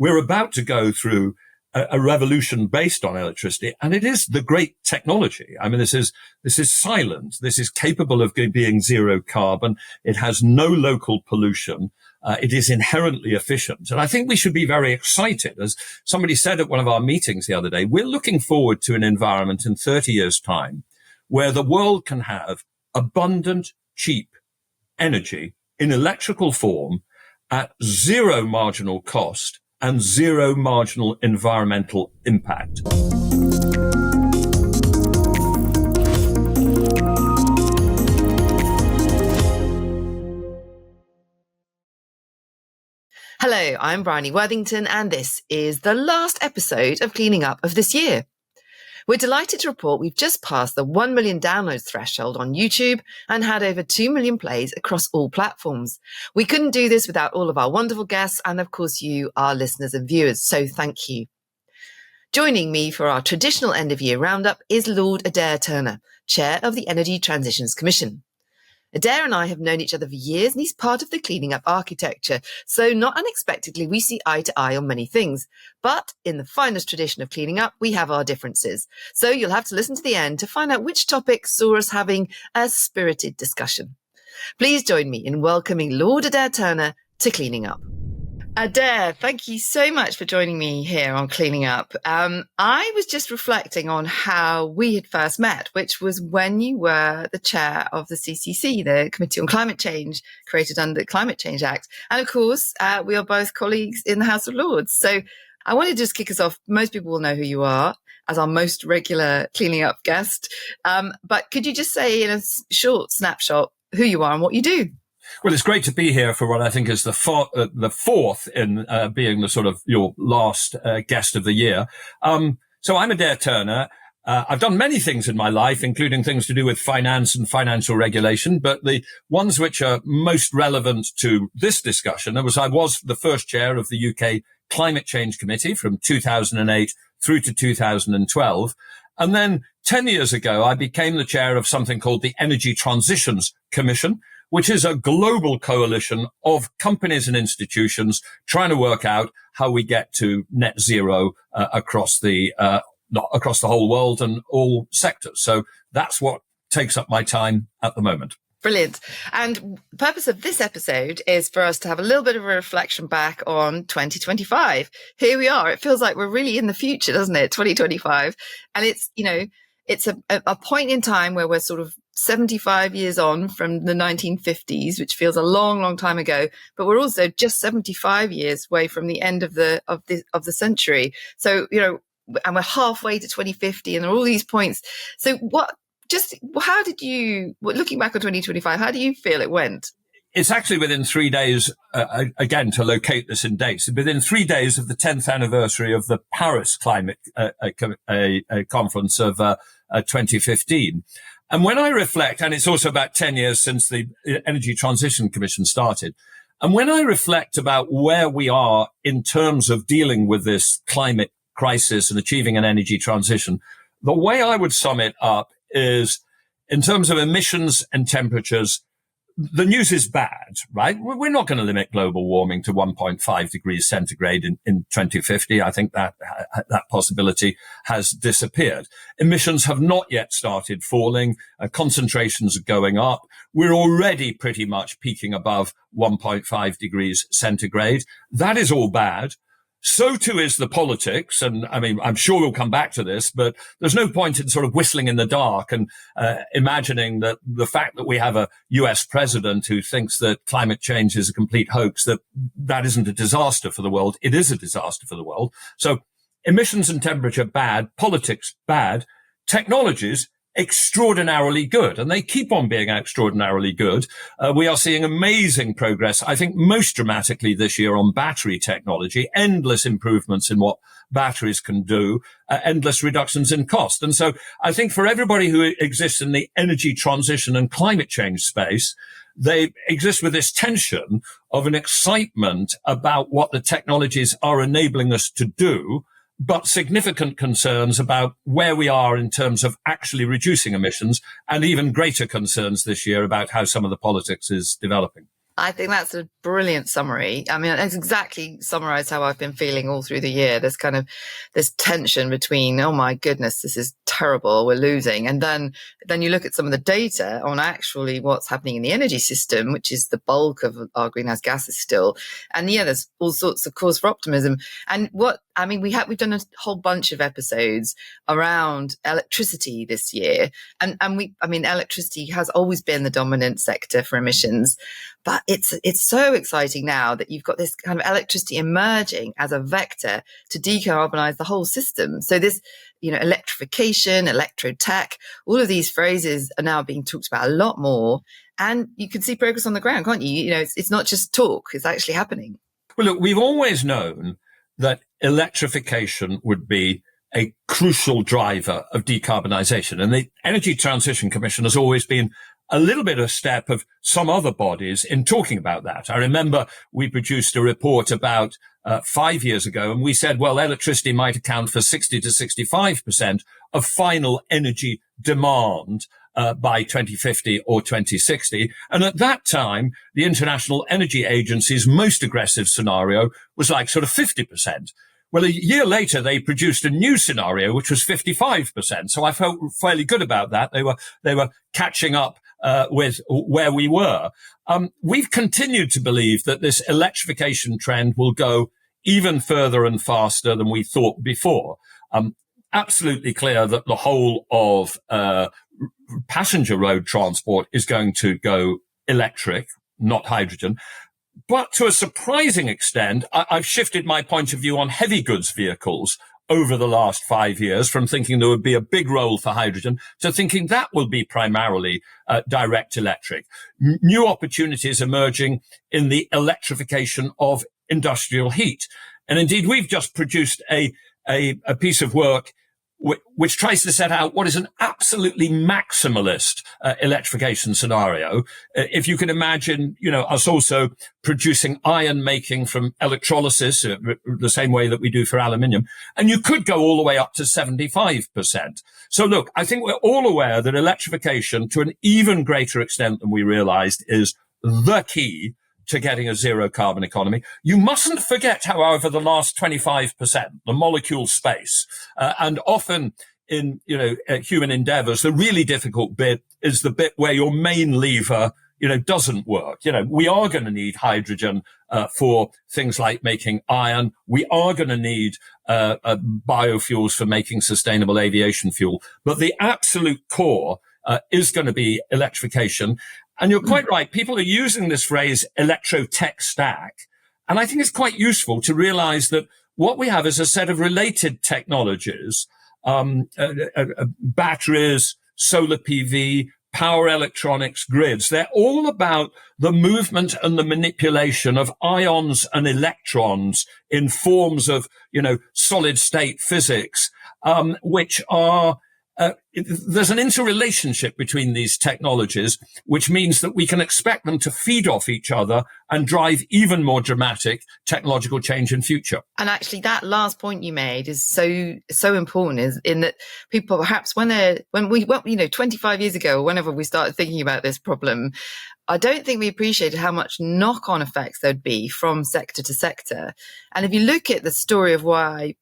we're about to go through a revolution based on electricity, and it is the great technology. I mean, this is silent. This is capable of being zero carbon. It has no local pollution. It is inherently efficient. And I think we should be very excited. As somebody said at one of our meetings the other day, we're looking forward to an environment in 30 years' time where the world can have abundant, cheap energy in electrical form at zero marginal cost and zero marginal environmental impact. Hello, I'm Bryony Worthington, and this is the last episode of Cleaning Up of this year. We're delighted to report we've just passed the 1 million downloads threshold on YouTube and had over 2 million plays across all platforms. We couldn't do this without all of our wonderful guests and, of course, you, our listeners and viewers, so thank you. Joining me for our traditional end-of-year roundup is Lord Adair Turner, Chair of the Energy Transitions Commission. Adair and I have known each other for years, and he's part of the Cleaning Up architecture. So not unexpectedly, we see eye to eye on many things. But in the finest tradition of cleaning up, we have our differences. So you'll have to listen to the end to find out which topic saw us having a spirited discussion. Please join me in welcoming Lord Adair Turner to Cleaning Up. Adair, thank you so much for joining me here on Cleaning Up. I was just reflecting on how we had first met, which was when you were the chair of the CCC, the Committee on Climate Change, created under the Climate Change Act. And of course, we are both colleagues in the House of Lords. So I want to just kick us off. Most people will know who you are as our most regular Cleaning Up guest. But could you just say in a short snapshot who you are and what you do? Well, it's great to be here for what I think is the fourth in being the sort of your last guest of the year. So I'm Adair Turner. I've done many things in my life, including things to do with finance and financial regulation, but the ones which are most relevant to this discussion I was the first chair of the UK Climate Change Committee from 2008 through to 2012. And then 10 years ago, I became the chair of something called the Energy Transitions Commission, which is a global coalition of companies and institutions trying to work out how we get to net zero across the whole world and all sectors. So that's what takes up my time at the moment. Brilliant. And the purpose of this episode is for us to have a little bit of a reflection back on 2025. Here we are. It feels like we're really in the future, doesn't it? 2025. And it's a point in time where we're sort of 75 years on from the 1950s, which feels a long, long time ago, but we're also just 75 years away from the end of the century. So, and we're halfway to 2050 and there are all these points. So how did you, looking back on 2025, how do you feel it went? It's actually within 3 days, again, to locate this in dates, within 3 days of the 10th anniversary of the Paris Climate Conference of 2015. And when I reflect, and it's also about 10 years since the Energy Transition Commission started, and when I reflect about where we are in terms of dealing with this climate crisis and achieving an energy transition, the way I would sum it up is, in terms of emissions and temperatures, the news is bad, right? We're not going to limit global warming to 1.5 degrees centigrade in 2050. I think that possibility has disappeared. Emissions have not yet started falling. Concentrations are going up. We're already pretty much peaking above 1.5 degrees centigrade. That is all bad. So too is the politics. And I mean, I'm sure we'll come back to this, but there's no point in sort of whistling in the dark and imagining that the fact that we have a US president who thinks that climate change is a complete hoax, that isn't a disaster for the world. It is a disaster for the world. So emissions and temperature bad, politics bad, technologies extraordinarily good, and they keep on being extraordinarily good. We are seeing amazing progress, I think most dramatically this year on battery technology, endless improvements in what batteries can do, endless reductions in cost. And so I think for everybody who exists in the energy transition and climate change space, they exist with this tension of an excitement about what the technologies are enabling us to do, but significant concerns about where we are in terms of actually reducing emissions, and even greater concerns this year about how some of the politics is developing. I think that's a brilliant summary. I mean, that's exactly summarized how I've been feeling all through the year. There's kind of this tension between, oh my goodness, this is terrible, we're losing. And then you look at some of the data on actually what's happening in the energy system, which is the bulk of our greenhouse gases still. And yeah, there's all sorts of cause for optimism. And we've done a whole bunch of episodes around electricity this year. And electricity has always been the dominant sector for emissions. But it's so exciting now that you've got this kind of electricity emerging as a vector to decarbonize the whole system. So this, electrification, electrotech, all of these phrases are now being talked about a lot more. And you can see progress on the ground, can't you? It's not just talk, it's actually happening. Well, look, we've always known that electrification would be a crucial driver of decarbonization. And the Energy Transition Commission has always been a little bit of a step of some other bodies in talking about that. I remember we produced a report about 5 years ago, and we said, well, electricity might account for 60 to 65% of final energy demand by 2050 or 2060. And at that time, the International Energy Agency's most aggressive scenario was like sort of 50%. Well, a year later, they produced a new scenario, which was 55%. So I felt fairly good about that. They were catching up with where we were. We've continued to believe that this electrification trend will go even further and faster than we thought before. Absolutely clear that the whole of passenger road transport is going to go electric, not hydrogen. But to a surprising extent, I've shifted my point of view on heavy goods vehicles over the last 5 years, from thinking there would be a big role for hydrogen to thinking that will be primarily direct electric. New opportunities emerging in the electrification of industrial heat. And indeed, we've just produced a piece of work which tries to set out what is an absolutely maximalist electrification scenario. If you can imagine, us also producing iron making from electrolysis, the same way that we do for aluminium, and you could go all the way up to 75%. So look, I think we're all aware that electrification, to an even greater extent than we realized, is the key to getting a zero carbon economy. You mustn't forget, however, the last 25%, the molecule space. And often in, human endeavors, the really difficult bit is the bit where your main lever, doesn't work. We are going to need hydrogen for things like making iron. We are going to need biofuels for making sustainable aviation fuel. But the absolute core is going to be electrification. And you're quite right. People are using this phrase electrotech stack. And I think it's quite useful to realize that what we have is a set of related technologies, batteries, solar PV, power electronics, grids. They're all about the movement and the manipulation of ions and electrons in forms of, solid state physics, which are there's an interrelationship between these technologies, which means that we can expect them to feed off each other and drive even more dramatic technological change in future. And actually, that last point you made is so important, is in that people perhaps when we 25 years ago, or whenever we started thinking about this problem, I don't think we appreciated how much knock-on effects there'd be from sector to sector. And if you look at the story of why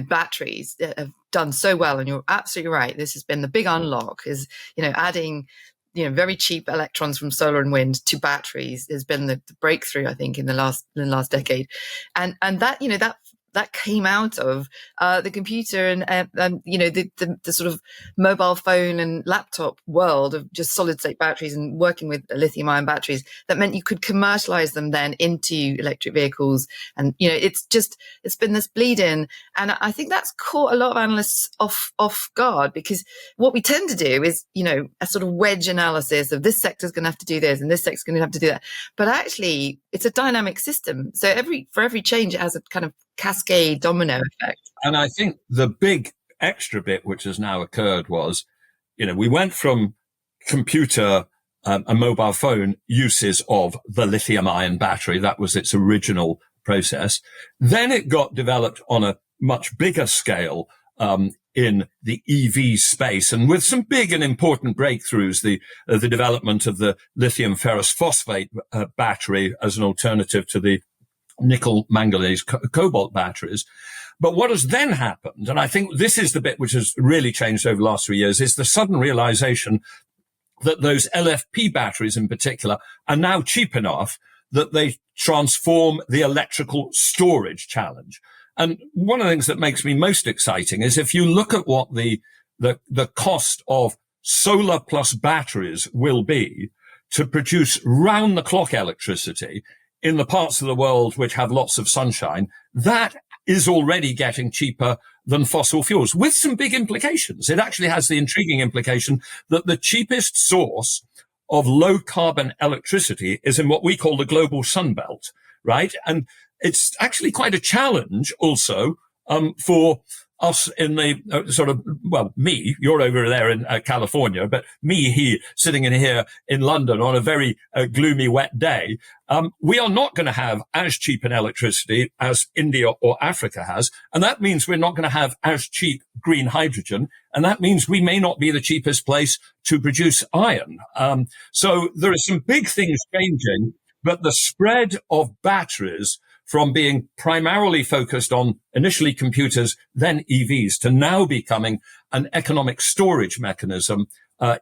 batteries have done so well, and you're absolutely right, this has been the big unlock, is adding very cheap electrons from solar and wind to batteries has been the breakthrough, I think, in the last decade, and that that came out of the computer and the sort of mobile phone and laptop world of just solid state batteries and working with lithium ion batteries. That meant you could commercialize them then into electric vehicles. And, it's been this bleed in. And I think that's caught a lot of analysts off guard, because what we tend to do is, a sort of wedge analysis of this sector's going to have to do this and this sector's going to have to do that. But actually it's a dynamic system. So for every change, it has a kind of cascade domino effect. And I think the big extra bit which has now occurred was, we went from computer and mobile phone uses of the lithium ion battery. That was its original process. Then it got developed on a much bigger scale in the EV space, and with some big and important breakthroughs, the development of the lithium ferrous phosphate battery as an alternative to the nickel manganese cobalt batteries. But what has then happened, and I think this is the bit which has really changed over the last 3 years, is the sudden realization that those LFP batteries in particular are now cheap enough that they transform the electrical storage challenge. And one of the things that makes me most exciting is if you look at what the cost of solar plus batteries will be to produce round the clock electricity in the parts of the world which have lots of sunshine, that is already getting cheaper than fossil fuels, with some big implications. It actually has the intriguing implication that the cheapest source of low carbon electricity is in what we call the global sun belt, right? And it's actually quite a challenge also for us in the me, you're over there in California, but me sitting in here in London on a very gloomy, wet day. We are not going to have as cheap an electricity as India or Africa has. And that means we're not going to have as cheap green hydrogen. And that means we may not be the cheapest place to produce iron. So there are some big things changing, but the spread of batteries from being primarily focused on initially computers, then EVs, to now becoming an economic storage mechanism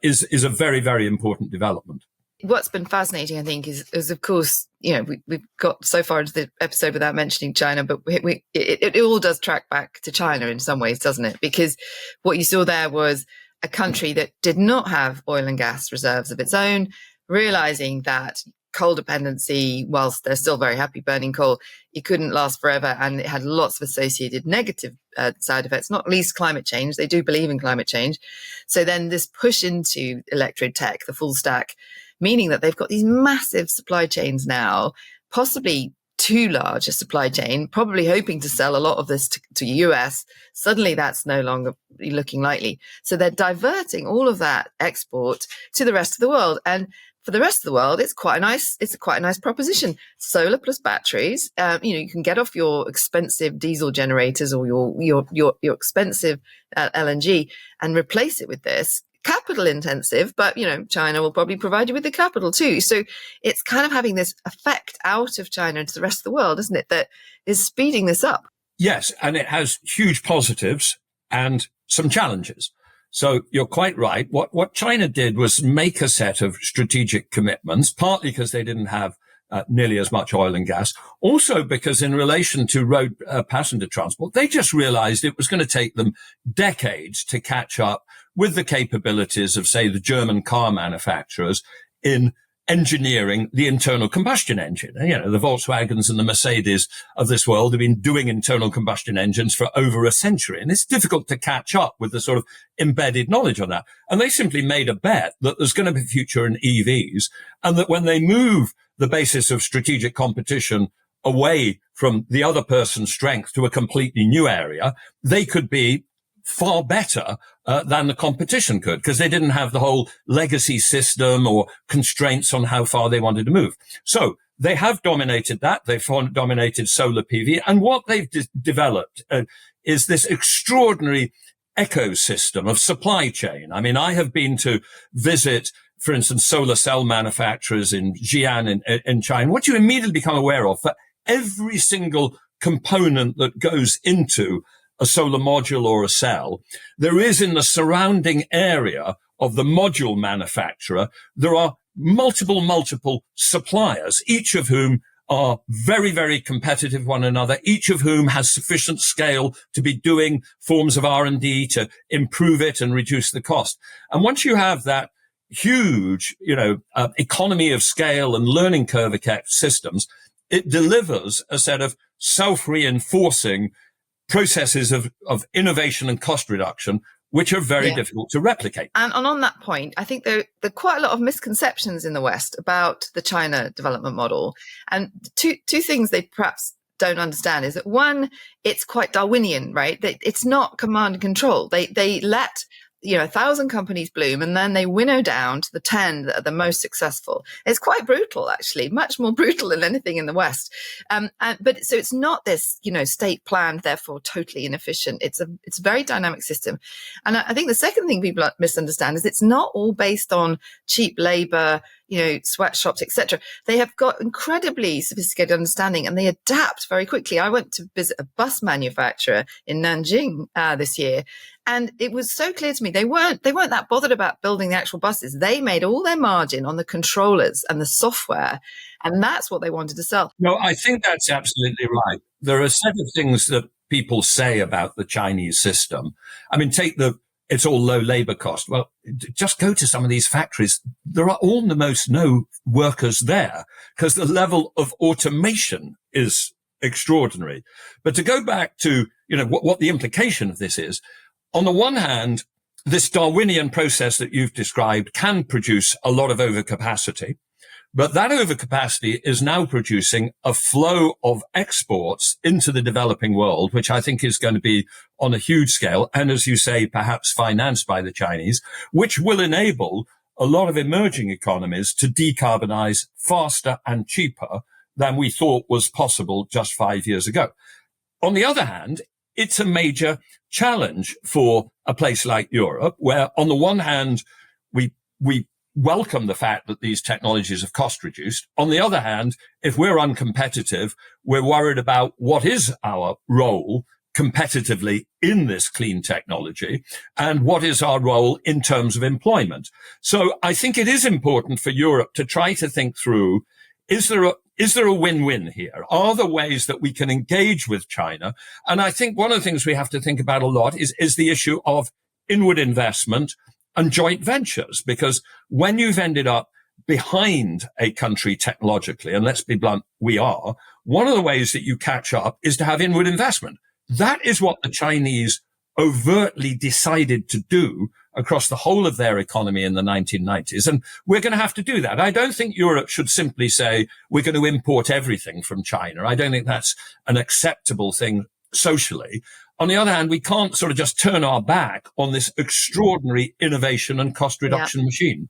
is a very, very important development. What's been fascinating, I think, is of course, we've got so far into the episode without mentioning China, but it all does track back to China in some ways, doesn't it? Because what you saw there was a country that did not have oil and gas reserves of its own, realizing that coal dependency, whilst they're still very happy burning coal, it couldn't last forever, and it had lots of associated negative side effects, not least climate change. They do believe in climate change. So then this push into Electrotech, the full stack, meaning that they've got these massive supply chains now, possibly too large a supply chain, probably hoping to sell a lot of this to US. Suddenly that's no longer looking likely. So they're diverting all of that export to the rest of the world. And for the rest of the world, it's quite a nice proposition. Solar plus batteries. You can get off your expensive diesel generators or your expensive LNG and replace it with this. Capital intensive, but China will probably provide you with the capital too. So it's kind of having this effect out of China into the rest of the world, isn't it? That is speeding this up. Yes, and it has huge positives and some challenges. So you're quite right. What China did was make a set of strategic commitments, partly because they didn't have nearly as much oil and gas. Also because in relation to road passenger transport, they just realized it was going to take them decades to catch up with the capabilities of, say, the German car manufacturers in engineering the internal combustion engine. The Volkswagens and the Mercedes of this world have been doing internal combustion engines for over a century. And it's difficult to catch up with the sort of embedded knowledge on that. And they simply made a bet that there's going to be a future in EVs, and that when they move the basis of strategic competition away from the other person's strength to a completely new area, they could be far better than the competition could, because they didn't have the whole legacy system or constraints on how far they wanted to move. So they have dominated that. They've dominated solar PV. And what they've developed is this extraordinary ecosystem of supply chain. I mean, I have been to visit, for instance, solar cell manufacturers in Xi'an in China. What you immediately become aware of, for every single component that goes into a solar module or a cell, there is in the surrounding area of the module manufacturer, there are multiple suppliers, each of whom are very, very competitive with one another, each of whom has sufficient scale to be doing forms of R&D to improve it and reduce the cost. And once you have that huge, economy of scale and learning curve effect systems, it delivers a set of self-reinforcing processes of innovation and cost reduction, which are very difficult to replicate. And on that point, I think there are quite a lot of misconceptions in the West about the China development model. And two things they perhaps don't understand is that, one, it's quite Darwinian, right? It's not command and control. They let 1,000 companies bloom, and then they winnow down to the 10 that are the most successful. It's quite brutal, actually, much more brutal than anything in the West. But so it's not this, state planned, therefore totally inefficient. It's a very dynamic system. And I think the second thing people misunderstand is it's not all based on cheap labor, sweatshops, etc. They have got incredibly sophisticated understanding, and they adapt very quickly. I went to visit a bus manufacturer in Nanjing this year, and it was so clear to me they weren't that bothered about building the actual buses. They made all their margin on the controllers and the software, and that's what they wanted to sell. No, I think that's absolutely right. There are a set of things that people say about the Chinese system. I mean, it's all low labor cost. Well, just go to some of these factories. There are almost no workers there because the level of automation is extraordinary. But to go back to, what the implication of this is, on the one hand, this Darwinian process that you've described can produce a lot of overcapacity. But that overcapacity is now producing a flow of exports into the developing world, which I think is going to be on a huge scale. And as you say, perhaps financed by the Chinese, which will enable a lot of emerging economies to decarbonize faster and cheaper than we thought was possible just 5 years ago. On the other hand, it's a major challenge for a place like Europe, where on the one hand, we welcome the fact that these technologies have cost reduced. On the other hand, if we're uncompetitive, we're worried about what is our role competitively in this clean technology and what is our role in terms of employment. So I think it is important for Europe to try to think through, is there a win-win here? Are there ways that we can engage with China? And I think one of the things we have to think about a lot is the issue of inward investment and joint ventures, because when you've ended up behind a country technologically, and let's be blunt, we are, one of the ways that you catch up is to have inward investment. That is what the Chinese overtly decided to do across the whole of their economy in the 1990s. And we're going to have to do that. I don't think Europe should simply say we're going to import everything from China. I don't think that's an acceptable thing socially. On the other hand, we can't sort of just turn our back on this extraordinary innovation and cost reduction machine.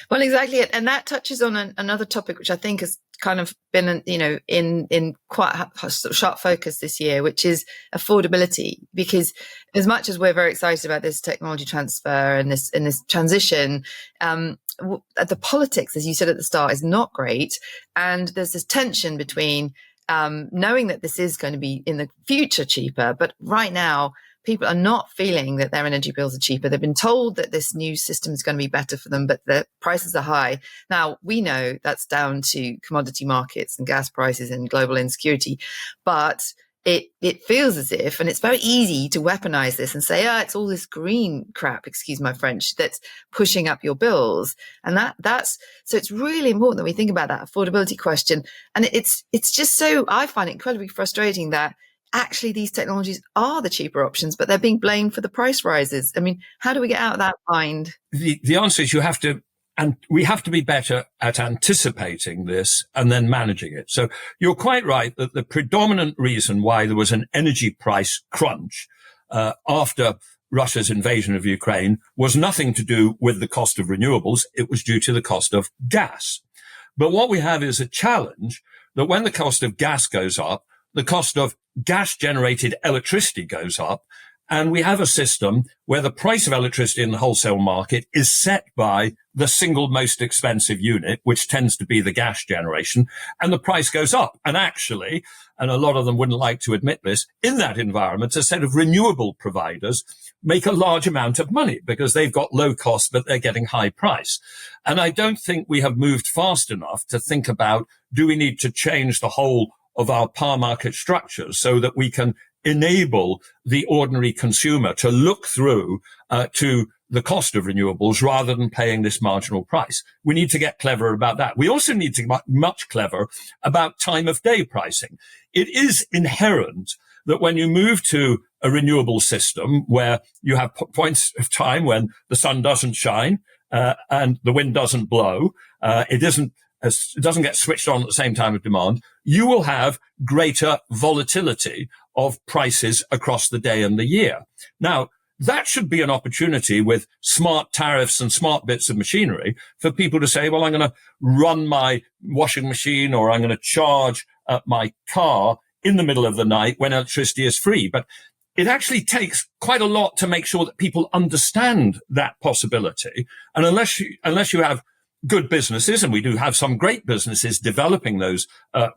Well, exactly. And that touches on another topic, which I think has kind of been, in quite sharp focus this year, which is affordability. Because as much as we're very excited about this technology transfer and this transition, the politics, as you said at the start, is not great. And there's this tension between knowing that this is going to be in the future cheaper, but right now people are not feeling that their energy bills are cheaper. They've been told that this new system is going to be better for them, but the prices are high. Now, we know that's down to commodity markets and gas prices and global insecurity, but it feels as if, and it's very easy to weaponize this and say, it's all this green crap, excuse my French, that's pushing up your bills. And so it's really important that we think about that affordability question. And it's just so, I find it incredibly frustrating that actually these technologies are the cheaper options, but they're being blamed for the price rises. I mean, how do we get out of that bind? The answer is we have to be better at anticipating this and then managing it. So you're quite right that the predominant reason why there was an energy price crunch after Russia's invasion of Ukraine was nothing to do with the cost of renewables. It was due to the cost of gas. But what we have is a challenge that when the cost of gas goes up, the cost of gas-generated electricity goes up. And we have a system where the price of electricity in the wholesale market is set by the single most expensive unit, which tends to be the gas generation, and the price goes up. And actually, and a lot of them wouldn't like to admit this, in that environment, a set of renewable providers make a large amount of money because they've got low cost, but they're getting high price. And I don't think we have moved fast enough to think about, do we need to change the whole of our power market structures so that we can enable the ordinary consumer to look through to the cost of renewables rather than paying this marginal price. We need to get clever about that. We also need to get much clever about time of day pricing. It is inherent that when you move to a renewable system where you have points of time when the sun doesn't shine and the wind doesn't blow, it doesn't get switched on at the same time of demand, you will have greater volatility of prices across the day and the year. Now, that should be an opportunity with smart tariffs and smart bits of machinery for people to say, well, I'm going to run my washing machine or I'm going to charge my car in the middle of the night when electricity is free. But it actually takes quite a lot to make sure that people understand that possibility. And unless you have good businesses, and we do have some great businesses developing those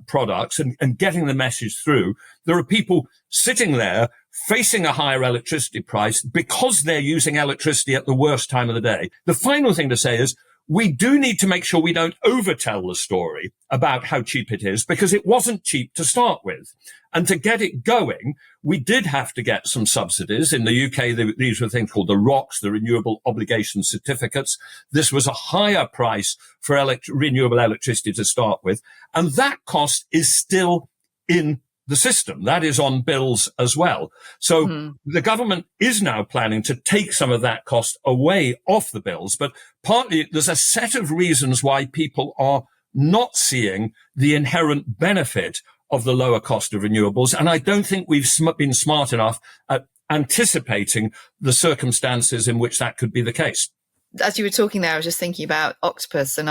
products and getting the message through, there are people sitting there facing a higher electricity price because they're using electricity at the worst time of the day. The final thing to say is we do need to make sure we don't overtell the story about how cheap it is, because it wasn't cheap to start with. And to get it going, we did have to get some subsidies. In the UK, these were things called the ROCs, the Renewable Obligation Certificates. This was a higher price for renewable electricity to start with. And that cost is still in the system. That is on bills as well. So the government is now planning to take some of that cost away off the bills. But partly there's a set of reasons why people are not seeing the inherent benefit of the lower cost of renewables. And I don't think we've been smart enough at anticipating the circumstances in which that could be the case. As you were talking there, I was just thinking about Octopus and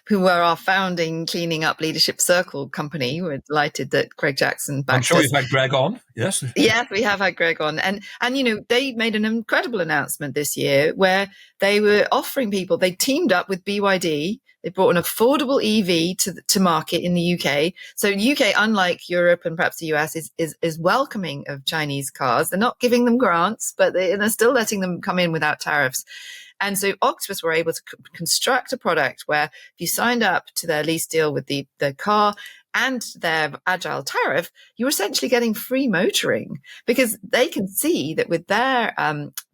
who were our founding Cleaning Up Leadership Circle company. We're delighted that Greg Jackson backed us. I'm sure you've had Greg on, yes? Yes, we have had Greg on. And they made an incredible announcement this year where they were offering people, they teamed up with BYD. They brought an affordable EV to market in the UK. So UK, unlike Europe and perhaps the US, is welcoming of Chinese cars. They're not giving them grants, but they're still letting them come in without tariffs. And so Octopus were able to construct a product where if you signed up to their lease deal with the car and their agile tariff, you're essentially getting free motoring, because they can see that with their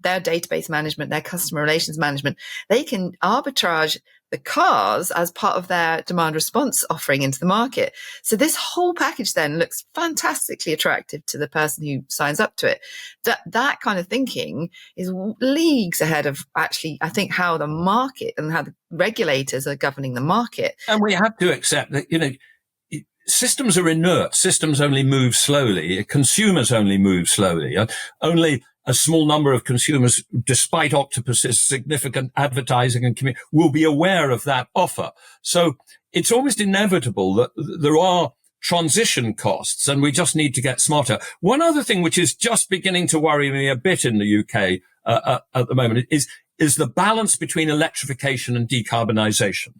database management, their customer relations management, they can arbitrage the cars as part of their demand response offering into the market. So this whole package then looks fantastically attractive to the person who signs up to it. That kind of thinking is leagues ahead of actually, I think, how the market and how the regulators are governing the market. And we have to accept that, systems are inert. Systems only move slowly. Consumers only move slowly. Only a small number of consumers, despite Octopus's significant advertising and community, will be aware of that offer. So it's almost inevitable that there are transition costs, and we just need to get smarter. One other thing which is just beginning to worry me a bit in the UK at the moment is the balance between electrification and decarbonisation.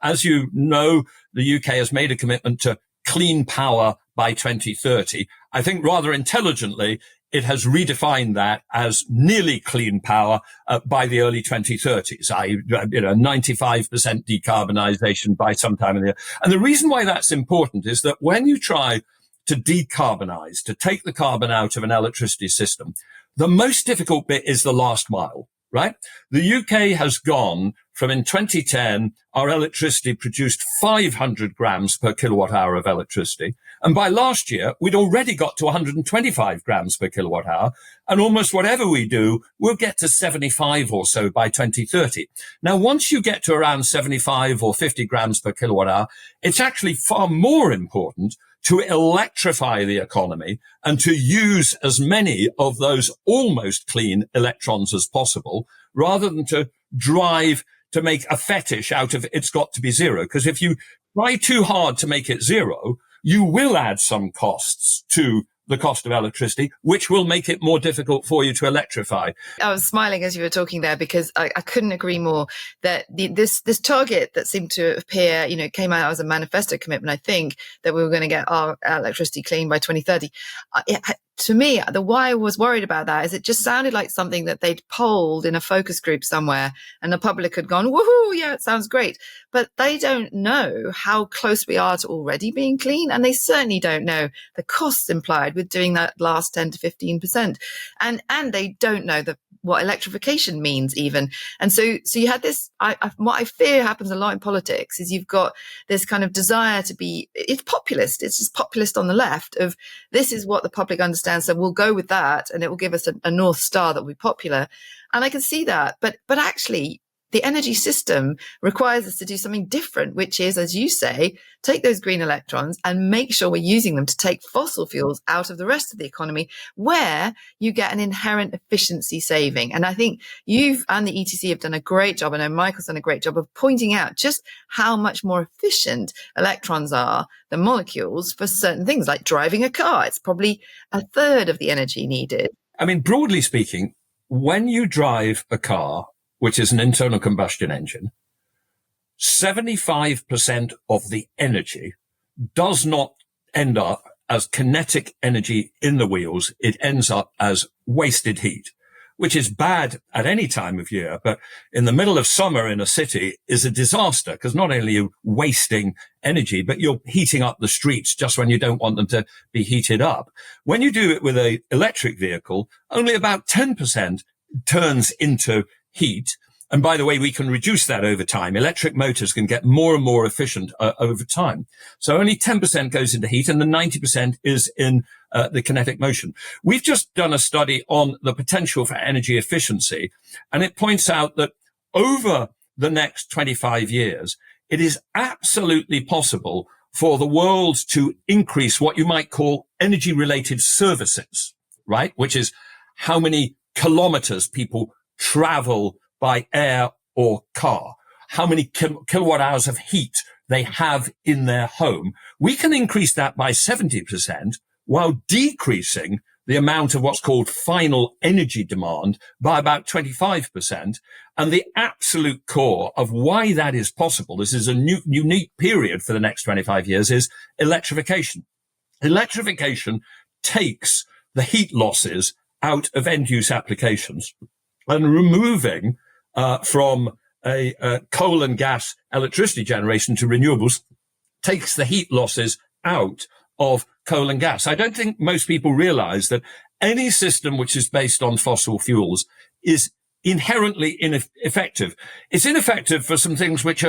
As you know, the UK has made a commitment to clean power by 2030. I think rather intelligently, it has redefined that as nearly clean power by the early 2030s, 95% decarbonisation by sometime in the year. And the reason why that's important is that when you try to decarbonise, to take the carbon out of an electricity system, the most difficult bit is the last mile. Right? The UK has gone from, in 2010, our electricity produced 500 grams per kilowatt hour of electricity. And by last year, we'd already got to 125 grams per kilowatt hour. And almost whatever we do, we'll get to 75 or so by 2030. Now, once you get to around 75 or 50 grams per kilowatt hour, it's actually far more important to electrify the economy and to use as many of those almost clean electrons as possible, rather than to drive to make a fetish out of it's got to be zero. Because if you try too hard to make it zero, you will add some costs to the cost of electricity, which will make it more difficult for you to electrify. I was smiling as you were talking there, because I couldn't agree more that this target that seemed to appear, came out as a manifesto commitment, I think, that we were going to get our electricity clean by 2030. To me, the why I was worried about that is it just sounded like something that they'd polled in a focus group somewhere and the public had gone, woohoo, yeah, it sounds great. But they don't know how close we are to already being clean. And they certainly don't know the costs implied with doing that last 10 to 15%. And they don't know what electrification means even. And so you had this, what I fear happens a lot in politics is you've got this kind of desire to be, it's populist. It's just populist on the left of this is what the public understands. So we'll go with that and it will give us a North Star that will be popular. And I can see that. But actually the energy system requires us to do something different, which is, as you say, take those green electrons and make sure we're using them to take fossil fuels out of the rest of the economy, where you get an inherent efficiency saving. And I think you've and the ETC have done a great job. I know Michael's done a great job of pointing out just how much more efficient electrons are than molecules for certain things, like driving a car. It's probably a third of the energy needed. I mean, broadly speaking, when you drive a car, which is an internal combustion engine, 75% of the energy does not end up as kinetic energy in the wheels. It ends up as wasted heat, which is bad at any time of year, but in the middle of summer in a city is a disaster, because not only are you wasting energy, but you're heating up the streets just when you don't want them to be heated up. When you do it with an electric vehicle, only about 10% turns into heat. And by the way, we can reduce that over time. Electric motors can get more and more efficient over time. So only 10% goes into heat, and the 90% is in the kinetic motion. We've just done a study on the potential for energy efficiency, and it points out that over the next 25 years, it is absolutely possible for the world to increase what you might call energy-related services, right? Which is how many kilometers people travel by air or car, how many kilowatt hours of heat they have in their home. We can increase that by 70% while decreasing the amount of what's called final energy demand by about 25%. And the absolute core of why that is possible, this is a unique period for the next 25 years, is electrification. Electrification takes the heat losses out of end-use applications, and removing from a coal and gas electricity generation to renewables takes the heat losses out of coal and gas. I don't think most people realize that any system which is based on fossil fuels is inherently ineffective. It's ineffective for some things which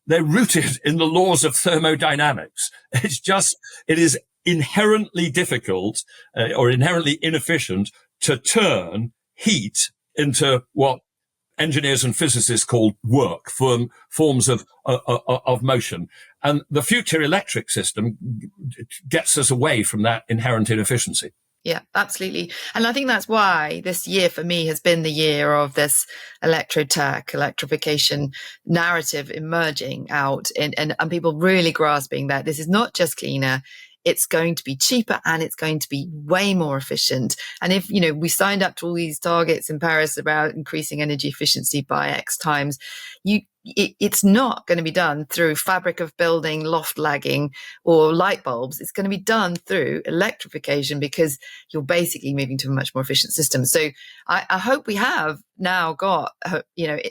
they're rooted in the laws of thermodynamics. It is inherently difficult or inherently inefficient to turn heat into what engineers and physicists call work, forms of motion. And the future electric system gets us away from that inherent inefficiency. Yeah, absolutely. And I think that's why this year for me has been the year of this Electrotech, electrification narrative emerging out and people really grasping that this is not just cleaner, it's going to be cheaper and it's going to be way more efficient. And if, we signed up to all these targets in Paris about increasing energy efficiency by X times, it's not going to be done through fabric of building, loft lagging, or light bulbs. It's going to be done through electrification, because you're basically moving to a much more efficient system. So I hope we have now got,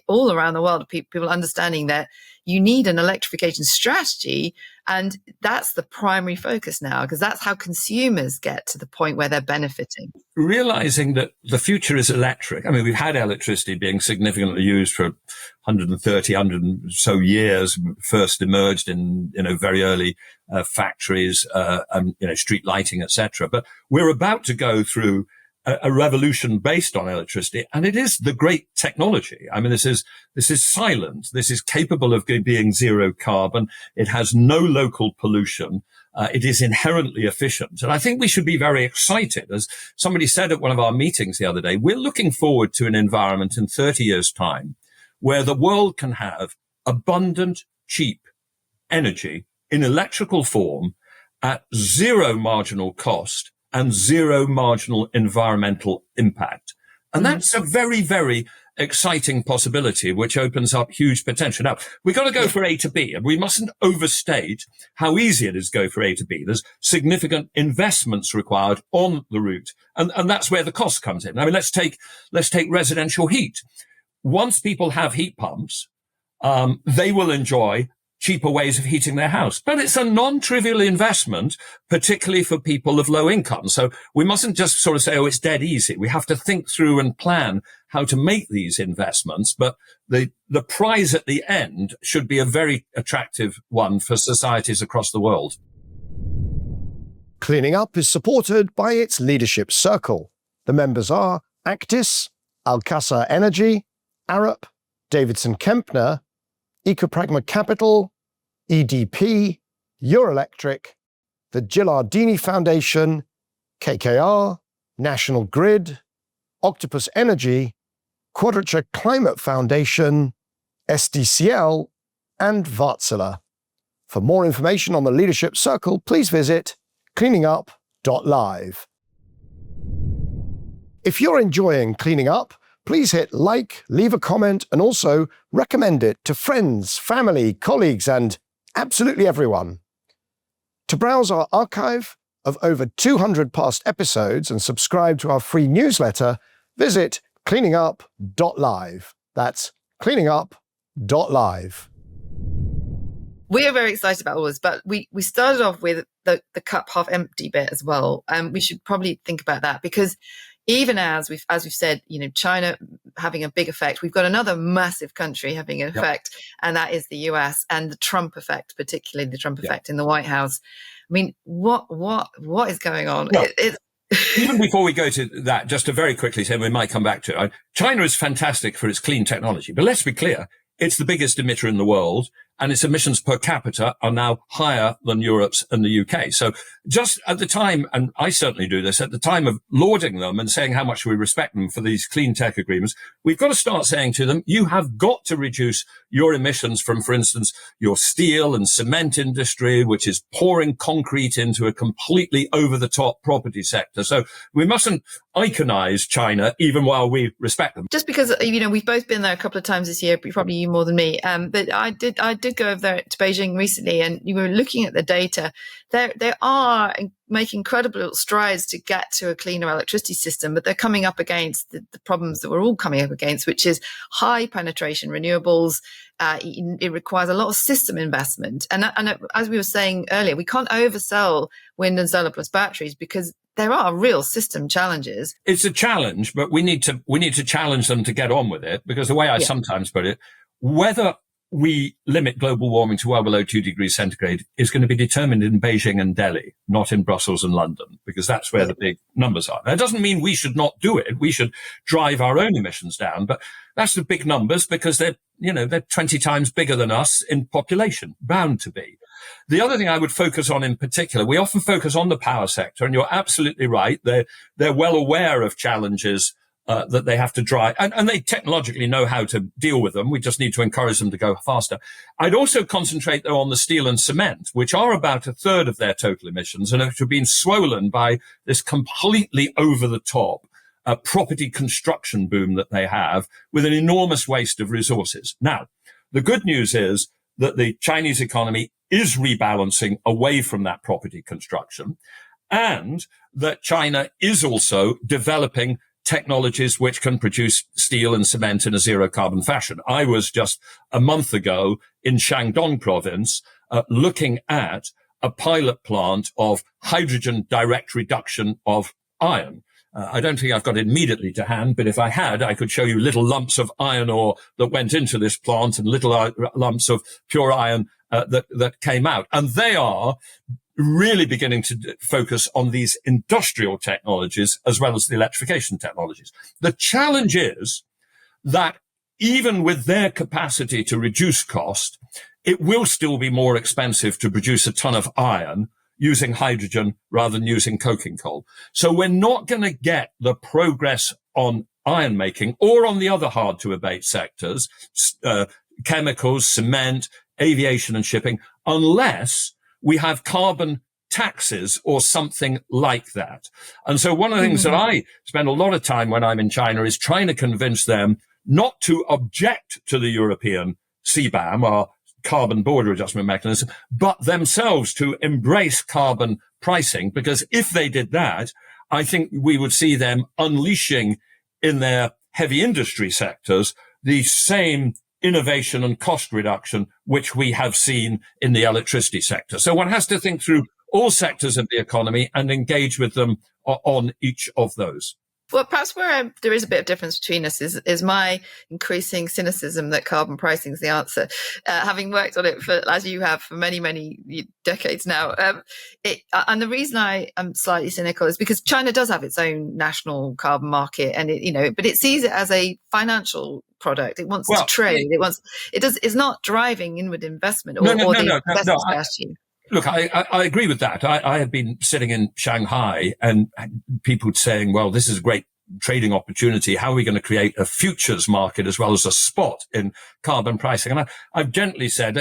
all around the world, people understanding that you need an electrification strategy. And that's the primary focus now, because that's how consumers get to the point where they're benefiting. Realizing that the future is electric. I mean, we've had electricity being significantly used for 100 and so years, first emerged in, very early factories, and, street lighting, etc. But we're about to go through a revolution based on electricity, and it is the great technology. I mean, this is silent. This is capable of being zero carbon. It has no local pollution. It is inherently efficient. And I think we should be very excited. As somebody said at one of our meetings the other day, we're looking forward to an environment in 30 years' time where the world can have abundant, cheap energy in electrical form at zero marginal cost and zero marginal environmental impact. And that's a very, very exciting possibility, which opens up huge potential. Now, we've got to go for A to B, and we mustn't overstate how easy it is to go for A to B. There's significant investments required on the route, and that's where the cost comes in. I mean, let's take residential heat. Once people have heat pumps, they will enjoy cheaper ways of heating their house. But it's a non-trivial investment, particularly for people of low income. So we mustn't just sort of say, it's dead easy. We have to think through and plan how to make these investments. But the prize at the end should be a very attractive one for societies across the world. Cleaning Up is supported by its leadership circle. The members are Actis, Alcasa Energy, Arup, Davidson Kempner, Ecopragma Capital, EDP, Euroelectric, the Gilardini Foundation, KKR, National Grid, Octopus Energy, Quadrature Climate Foundation, SDCL, and Wärtsilä. For more information on the Leadership Circle, please visit cleaningup.live. If you're enjoying Cleaning Up, please hit like, leave a comment, and also recommend it to friends, family, colleagues, and absolutely everyone. To browse our archive of over 200 past episodes and subscribe to our free newsletter, visit cleaningup.live. That's cleaningup.live. We are very excited about all this, but we started off with the cup half empty bit as well. We should probably think about that, because even as we've said, China having a big effect, we've got another massive country having an effect, and that is the US, and the Trump effect, particularly the Trump effect in the White House. I mean, what is going on? Well, even before we go to that, just to very quickly say, we might come back to it. China is fantastic for its clean technology, but let's be clear, it's the biggest emitter in the world, and its emissions per capita are now higher than Europe's and the UK. So just at the time, and I certainly do this, at the time of lauding them and saying how much we respect them for these clean tech agreements, we've got to start saying to them, you have got to reduce your emissions from, for instance, your steel and cement industry, which is pouring concrete into a completely over-the-top property sector. So we mustn't iconize China even while we respect them. Just because, we've both been there a couple of times this year, probably you more than me, but I did go over there to Beijing recently, and you were looking at the data. They are making incredible strides to get to a cleaner electricity system, but they're coming up against the problems that we're all coming up against, which is high penetration renewables. It requires a lot of system investment. And as we were saying earlier, we can't oversell wind and solar plus batteries because there are real system challenges. It's a challenge, but we need to challenge them to get on with it, because the way I sometimes put it, whether we limit global warming to well below 2 degrees centigrade is going to be determined in Beijing and Delhi, not in Brussels and London, because that's where the big numbers are. That doesn't mean we should not do it. We should drive our own emissions down, but that's the big numbers, because they're 20 times bigger than us in population, bound to be. The other thing I would focus on in particular, we often focus on the power sector, and you're absolutely right. They're well aware of challenges that they have to drive, and they technologically know how to deal with them. We just need to encourage them to go faster. I'd also concentrate, though, on the steel and cement, which are about a third of their total emissions and have been swollen by this completely over-the-top property construction boom that they have, with an enormous waste of resources. Now, the good news is that the Chinese economy is rebalancing away from that property construction, and that China is also developing technologies which can produce steel and cement in a zero carbon fashion. I was just a month ago in Shandong province looking at a pilot plant of hydrogen direct reduction of iron. I don't think I've got it immediately to hand, but if I had, I could show you little lumps of iron ore that went into this plant and little lumps of pure iron that came out. And they are really beginning to focus on these industrial technologies as well as the electrification technologies. The challenge is that even with their capacity to reduce cost, it will still be more expensive to produce a ton of iron using hydrogen rather than using coking coal. So we're not going to get the progress on iron making or on the other hard to abate sectors, chemicals, cement, aviation and shipping, unless we have carbon taxes or something like that. And so one of the things that I spend a lot of time when I'm in China is trying to convince them not to object to the European CBAM, our carbon border adjustment mechanism, but themselves to embrace carbon pricing, because if they did that, I think we would see them unleashing in their heavy industry sectors the same innovation and cost reduction which we have seen in the electricity sector. So one has to think through all sectors of the economy and engage with them on each of those. Well, perhaps where there is a bit of difference between us is my increasing cynicism that carbon pricing is the answer. Having worked on it as you have, for many, many decades now. And the reason I am slightly cynical is because China does have its own national carbon market, and but it sees it as a financial product. It wants to trade. It's not driving inward investment or the investment strategy. Look, I agree with that. I have been sitting in Shanghai and people saying, well, this is a great trading opportunity. How are we going to create a futures market as well as a spot in carbon pricing? And I've gently said,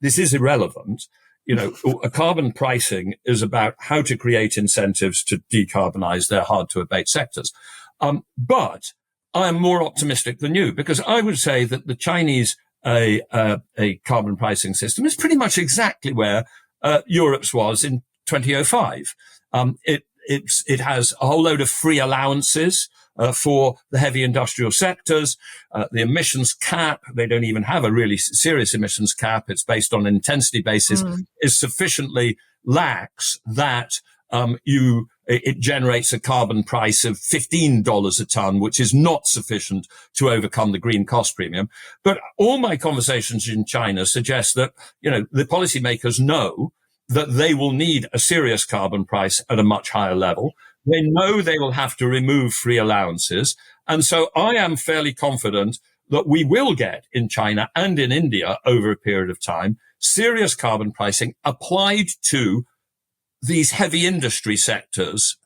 this is irrelevant. A carbon pricing is about how to create incentives to decarbonize their hard to abate sectors. But I am more optimistic than you, because I would say that the Chinese a carbon pricing system is pretty much exactly where Europe's was in 2005. It has a whole load of free allowances for the heavy industrial sectors. The emissions cap, they don't even have a really serious emissions cap. It's based on an intensity basis, is sufficiently lax that it generates a carbon price of $15 a ton, which is not sufficient to overcome the green cost premium. But all my conversations in China suggest that, the policymakers know that they will need a serious carbon price at a much higher level. They know they will have to remove free allowances. And so I am fairly confident that we will get in China and in India over a period of time, serious carbon pricing applied to these heavy industry sectors.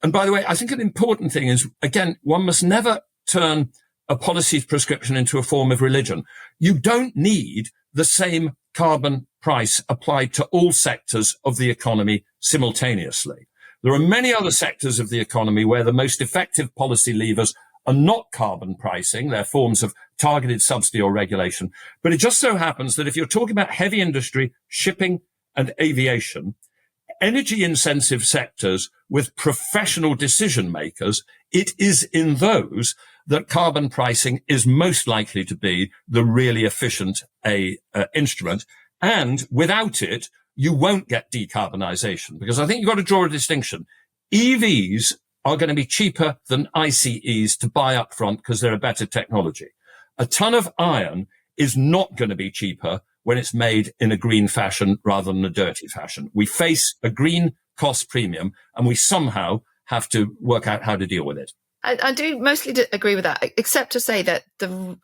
And by the way, I think an important thing is, again, one must never turn a policy prescription into a form of religion. You don't need the same carbon price applied to all sectors of the economy simultaneously. There are many other sectors of the economy where the most effective policy levers are not carbon pricing. They're forms of targeted subsidy or regulation. But it just so happens that if you're talking about heavy industry, shipping and aviation, energy intensive sectors with professional decision makers, it is in those that carbon pricing is most likely to be the really efficient instrument. And without it, you won't get decarbonization, because I think you've got to draw a distinction. EVs are going to be cheaper than ICEs to buy up front because they're a better technology. A ton of iron is not going to be cheaper when it's made in a green fashion rather than a dirty fashion. We face a green cost premium, and we somehow have to work out how to deal with it. I do mostly agree with that, except to say that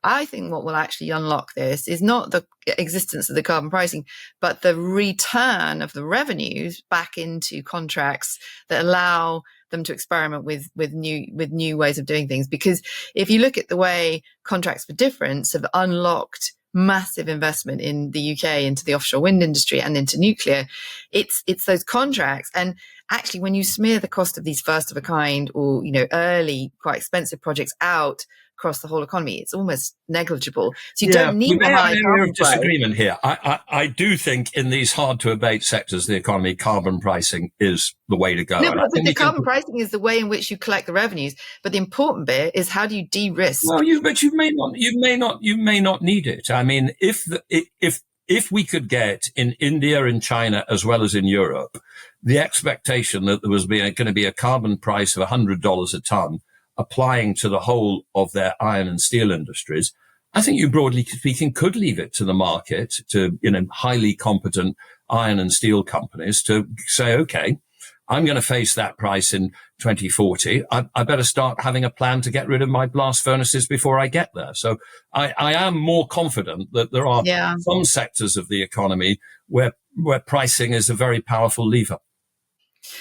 I think what will actually unlock this is not the existence of the carbon pricing, but the return of the revenues back into contracts that allow them to experiment with new ways of doing things. Because if you look at the way contracts for difference have unlocked massive investment in the UK into the offshore wind industry and into nuclear, it's those contracts. And actually, when you smear the cost of these first of a kind or, early, quite expensive projects out across the whole economy, it's almost negligible. So you don't need a high carbon price. Disagreement here. I do think in these hard to abate sectors of the economy, carbon pricing is the way to go. No, but the carbon pricing is the way in which you collect the revenues. But the important bit is, how do you de-risk? Well, you may not need it. I mean, if we could get in India and China as well as in Europe, the expectation that there was going to be a carbon price of $100 a ton applying to the whole of their iron and steel industries, I think you, broadly speaking, could leave it to the market, to highly competent iron and steel companies to say, okay, I'm going to face that price in 2040. I better start having a plan to get rid of my blast furnaces before I get there. So I am more confident that there are some sectors of the economy where pricing is a very powerful lever.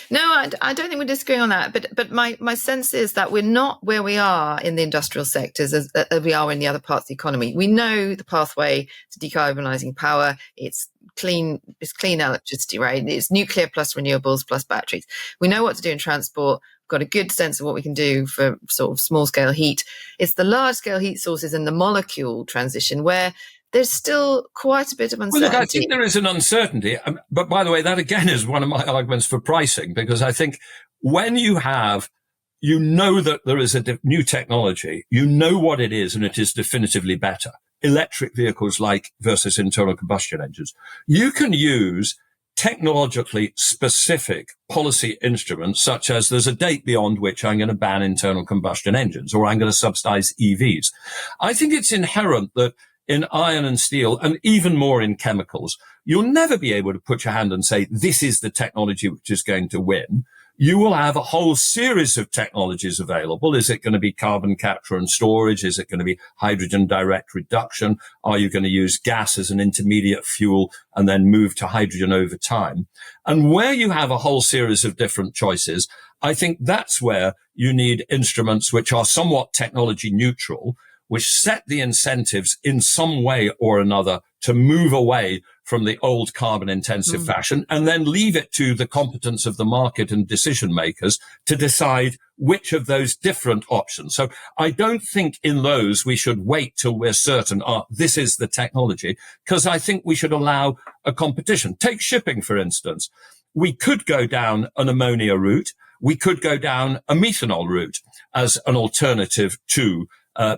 No, I don't think we're disagreeing on that. But my sense is that we're not where we are in the industrial sectors as we are in the other parts of the economy. We know the pathway to decarbonising power. It's clean electricity, right? It's nuclear plus renewables plus batteries. We know what to do in transport. We've got a good sense of what we can do for sort of small scale heat. It's the large scale heat sources and the molecule transition where there's still quite a bit of uncertainty. Well, look, I think there is an uncertainty. But by the way, that again is one of my arguments for pricing, because I think when you know that there is a new technology, you know what it is, and it is definitively better. Electric vehicles versus internal combustion engines. You can use technologically specific policy instruments, such as there's a date beyond which I'm going to ban internal combustion engines or I'm going to subsidize EVs. I think it's inherent that in iron and steel, and even more in chemicals, you'll never be able to put your hand and say, this is the technology which is going to win. You will have a whole series of technologies available. Is it going to be carbon capture and storage? Is it going to be hydrogen direct reduction? Are you going to use gas as an intermediate fuel and then move to hydrogen over time? And where you have a whole series of different choices, I think that's where you need instruments which are somewhat technology neutral, which set the incentives in some way or another to move away from the old carbon intensive fashion, and then leave it to the competence of the market and decision makers to decide which of those different options. So I don't think in those we should wait till we're certain, this is the technology, because I think we should allow a competition. Take shipping, for instance. We could go down an ammonia route. We could go down a methanol route as an alternative to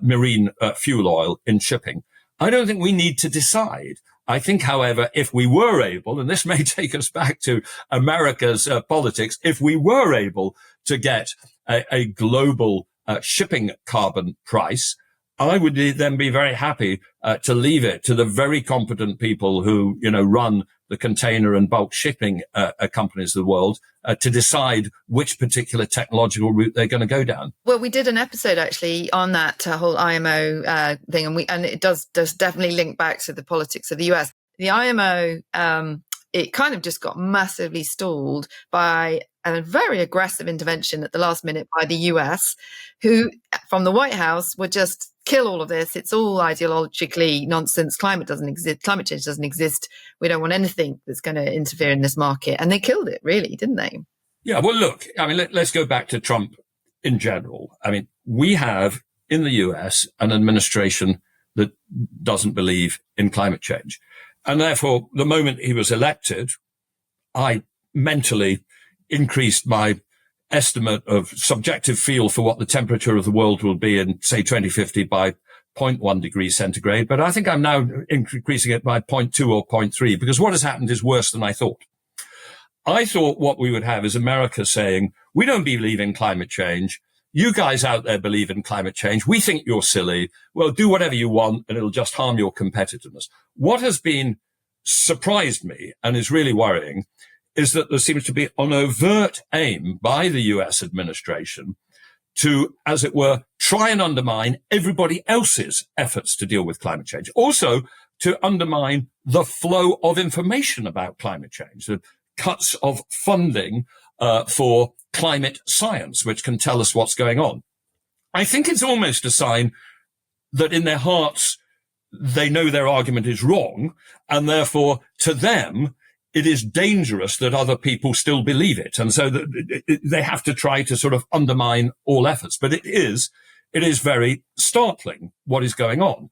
marine fuel oil in shipping. I don't think we need to decide. I think, however, if we were able, and this may take us back to America's politics, if we were able to get a global shipping carbon price, I would then be very happy to leave it to the very competent people who, run the container and bulk shipping companies of the world to decide which particular technological route they're going to go down. Well, we did an episode actually on that whole IMO thing, and it does definitely link back to the politics of the US. The IMO, it kind of just got massively stalled by a very aggressive intervention at the last minute by the US, who from the White House would just kill all of this. It's all ideologically nonsense. Climate change doesn't exist. We don't want anything that's going to interfere in this market. And they killed it, really, didn't they? Yeah, well, look, let's go back to Trump in general. We have in the US an administration that doesn't believe in climate change. And therefore, the moment he was elected, I mentally increased my estimate of subjective feel for what the temperature of the world will be in, say, 2050 by 0.1 degrees centigrade. But I think I'm now increasing it by 0.2 or 0.3, because what has happened is worse than I thought. I thought what we would have is America saying, we don't believe in climate change. You guys out there believe in climate change. We think you're silly. Well, do whatever you want and it'll just harm your competitiveness. What has been surprised me and is really worrying is that there seems to be an overt aim by the US administration to, as it were, try and undermine everybody else's efforts to deal with climate change. Also, to undermine the flow of information about climate change, the cuts of funding for climate science, which can tell us what's going on. I think it's almost a sign that in their hearts, they know their argument is wrong, and therefore, to them, it is dangerous that other people still believe it. And so they have to try to sort of undermine all efforts. But it is very startling what is going on.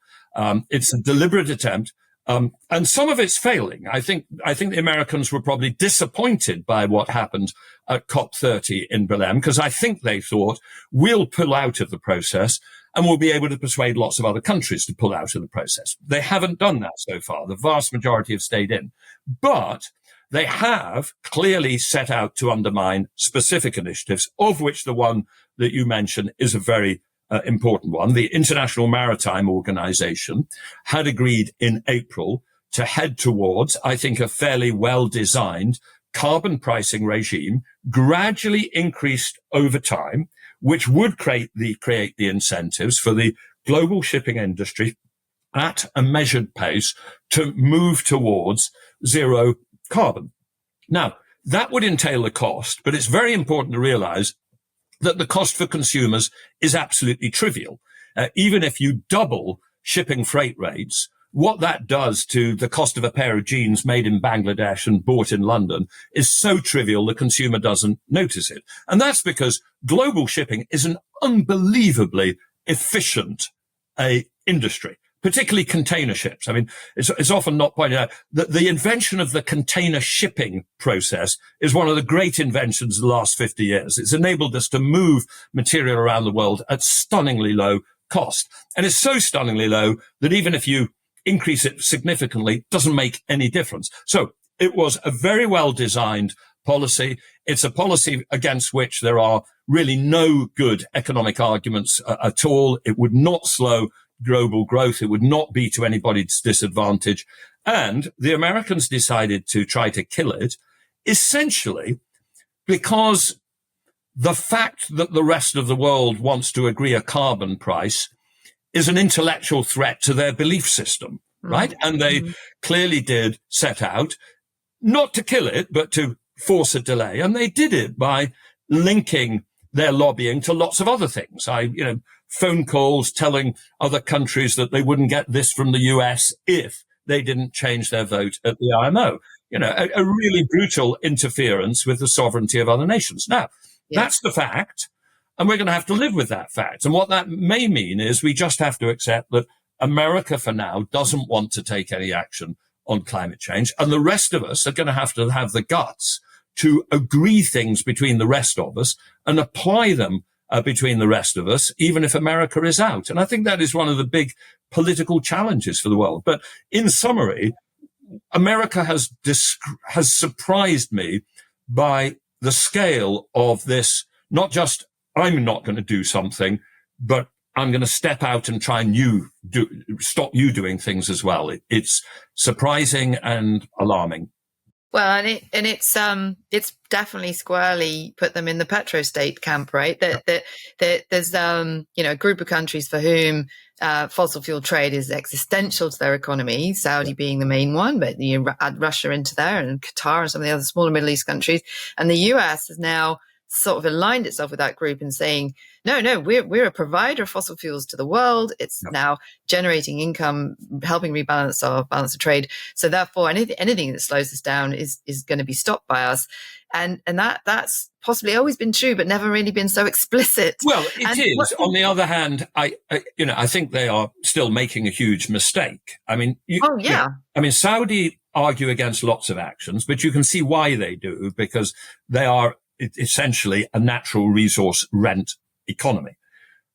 It's a deliberate attempt. And some of it's failing. I think the Americans were probably disappointed by what happened at COP30 in Berlin, because I think they thought we'll pull out of the process and we'll be able to persuade lots of other countries to pull out of the process. They haven't done that so far. The vast majority have stayed in, but they have clearly set out to undermine specific initiatives, of which the one that you mentioned is a very important one. The International Maritime Organization had agreed in April to head towards, I think, a fairly well-designed carbon pricing regime, gradually increased over time, which would create the incentives for the global shipping industry at a measured pace to move towards zero carbon. Now, that would entail a cost, but it's very important to realize that the cost for consumers is absolutely trivial. Even if you double shipping freight rates, what that does to the cost of a pair of jeans made in Bangladesh and bought in London is so trivial the consumer doesn't notice it. And that's because global shipping is an unbelievably efficient industry, particularly container ships. I mean, it's often not pointed out that the invention of the container shipping process is one of the great inventions of the last 50 years. It's enabled us to move material around the world at stunningly low cost. And it's so stunningly low that even if you increase it significantly, it doesn't make any difference. So It was a very well designed policy. It's a policy against which there are really no good economic arguments at all. It would not slow global growth. It would not be to anybody's disadvantage. And the Americans decided to try to kill it, essentially because the fact that the rest of the world wants to agree a carbon price is an intellectual threat to their belief system, right? And they clearly did set out not to kill it, but to force a delay. And they did it by linking their lobbying to lots of other things. Phone calls telling other countries that they wouldn't get this from the US if they didn't change their vote at the IMO. A really brutal interference with the sovereignty of other nations. Now, that's the fact, and we're going to have to live with that fact. And what that may mean is we just have to accept that America, for now, doesn't want to take any action on climate change, and the rest of us are going to have the guts to agree things between the rest of us and apply them between the rest of us, even if America is out. And I think that is one of the big political challenges for the world. But in summary, America has surprised me by the scale of this, not just I'm not going to do something, but I'm going to step out and try and stop you doing things as well. It's surprising and alarming. Well, and it's definitely squarely put them in the Petrostate camp, right? That there's a group of countries for whom fossil fuel trade is existential to their economy. Saudi being the main one, but you add Russia into there and Qatar and some of the other smaller Middle East countries, and the US has now sort of aligned itself with that group and saying, no, we're a provider of fossil fuels to the world. It's now generating income, helping rebalance our balance of trade. So therefore, anything that slows us down is going to be stopped by us. And that's possibly always been true, but never really been so explicit. Well, it is. On the other hand, I think they are still making a huge mistake. I mean, Saudi argue against lots of actions, but you can see why they do, because they are essentially a natural resource rent economy.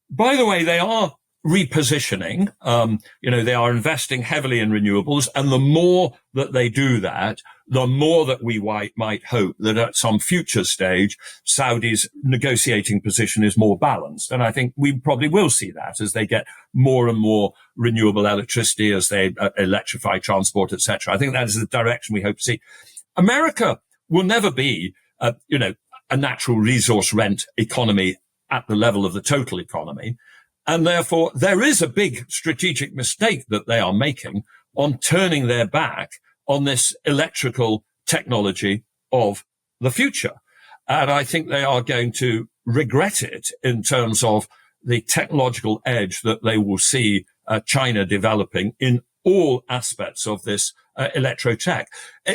By the way, they are repositioning. They are investing heavily in renewables, and the more that they do that, the more that we might hope that at some future stage, Saudi's negotiating position is more balanced. And I think we probably will see that as they get more and more renewable electricity, as they electrify transport, etc. I think that is the direction we hope to see. America will never be, a natural resource rent economy at the level of the total economy. And therefore, there is a big strategic mistake that they are making on turning their back on this electrical technology of the future. And I think they are going to regret it in terms of the technological edge that they will see China developing in all aspects of this electrotech.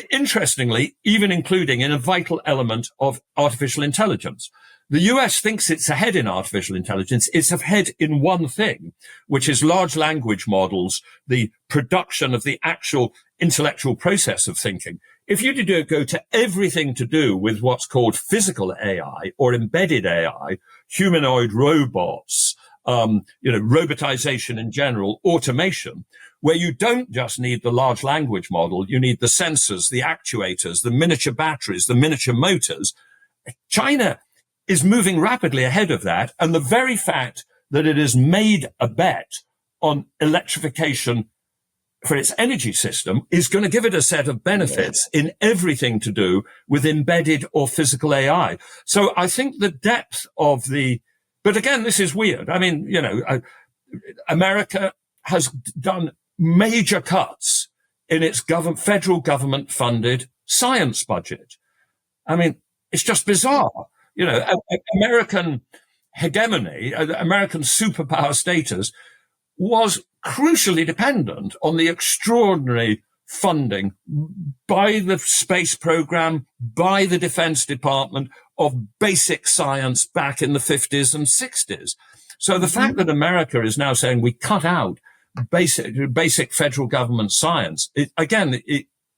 Interestingly, even including in a vital element of artificial intelligence. The US thinks it's ahead in artificial intelligence. It's ahead in one thing, which is large language models, the production of the actual intellectual process of thinking. If you go to everything to do with what's called physical AI or embedded AI, humanoid robots, robotization in general, automation, where you don't just need the large language model, you need the sensors, the actuators, the miniature batteries, the miniature motors. China is moving rapidly ahead of that. And the very fact that it has made a bet on electrification for its energy system is going to give it a set of benefits in everything to do with embedded or physical AI. So I think the depth of but again, this is weird. I mean, America has done major cuts in its federal government funded science budget. I mean, it's just bizarre. American hegemony, American superpower status was crucially dependent on the extraordinary funding by the space program, by the Defense Department of basic science back in the 50s and 60s. So the fact that America is now saying we cut out basic federal government science, it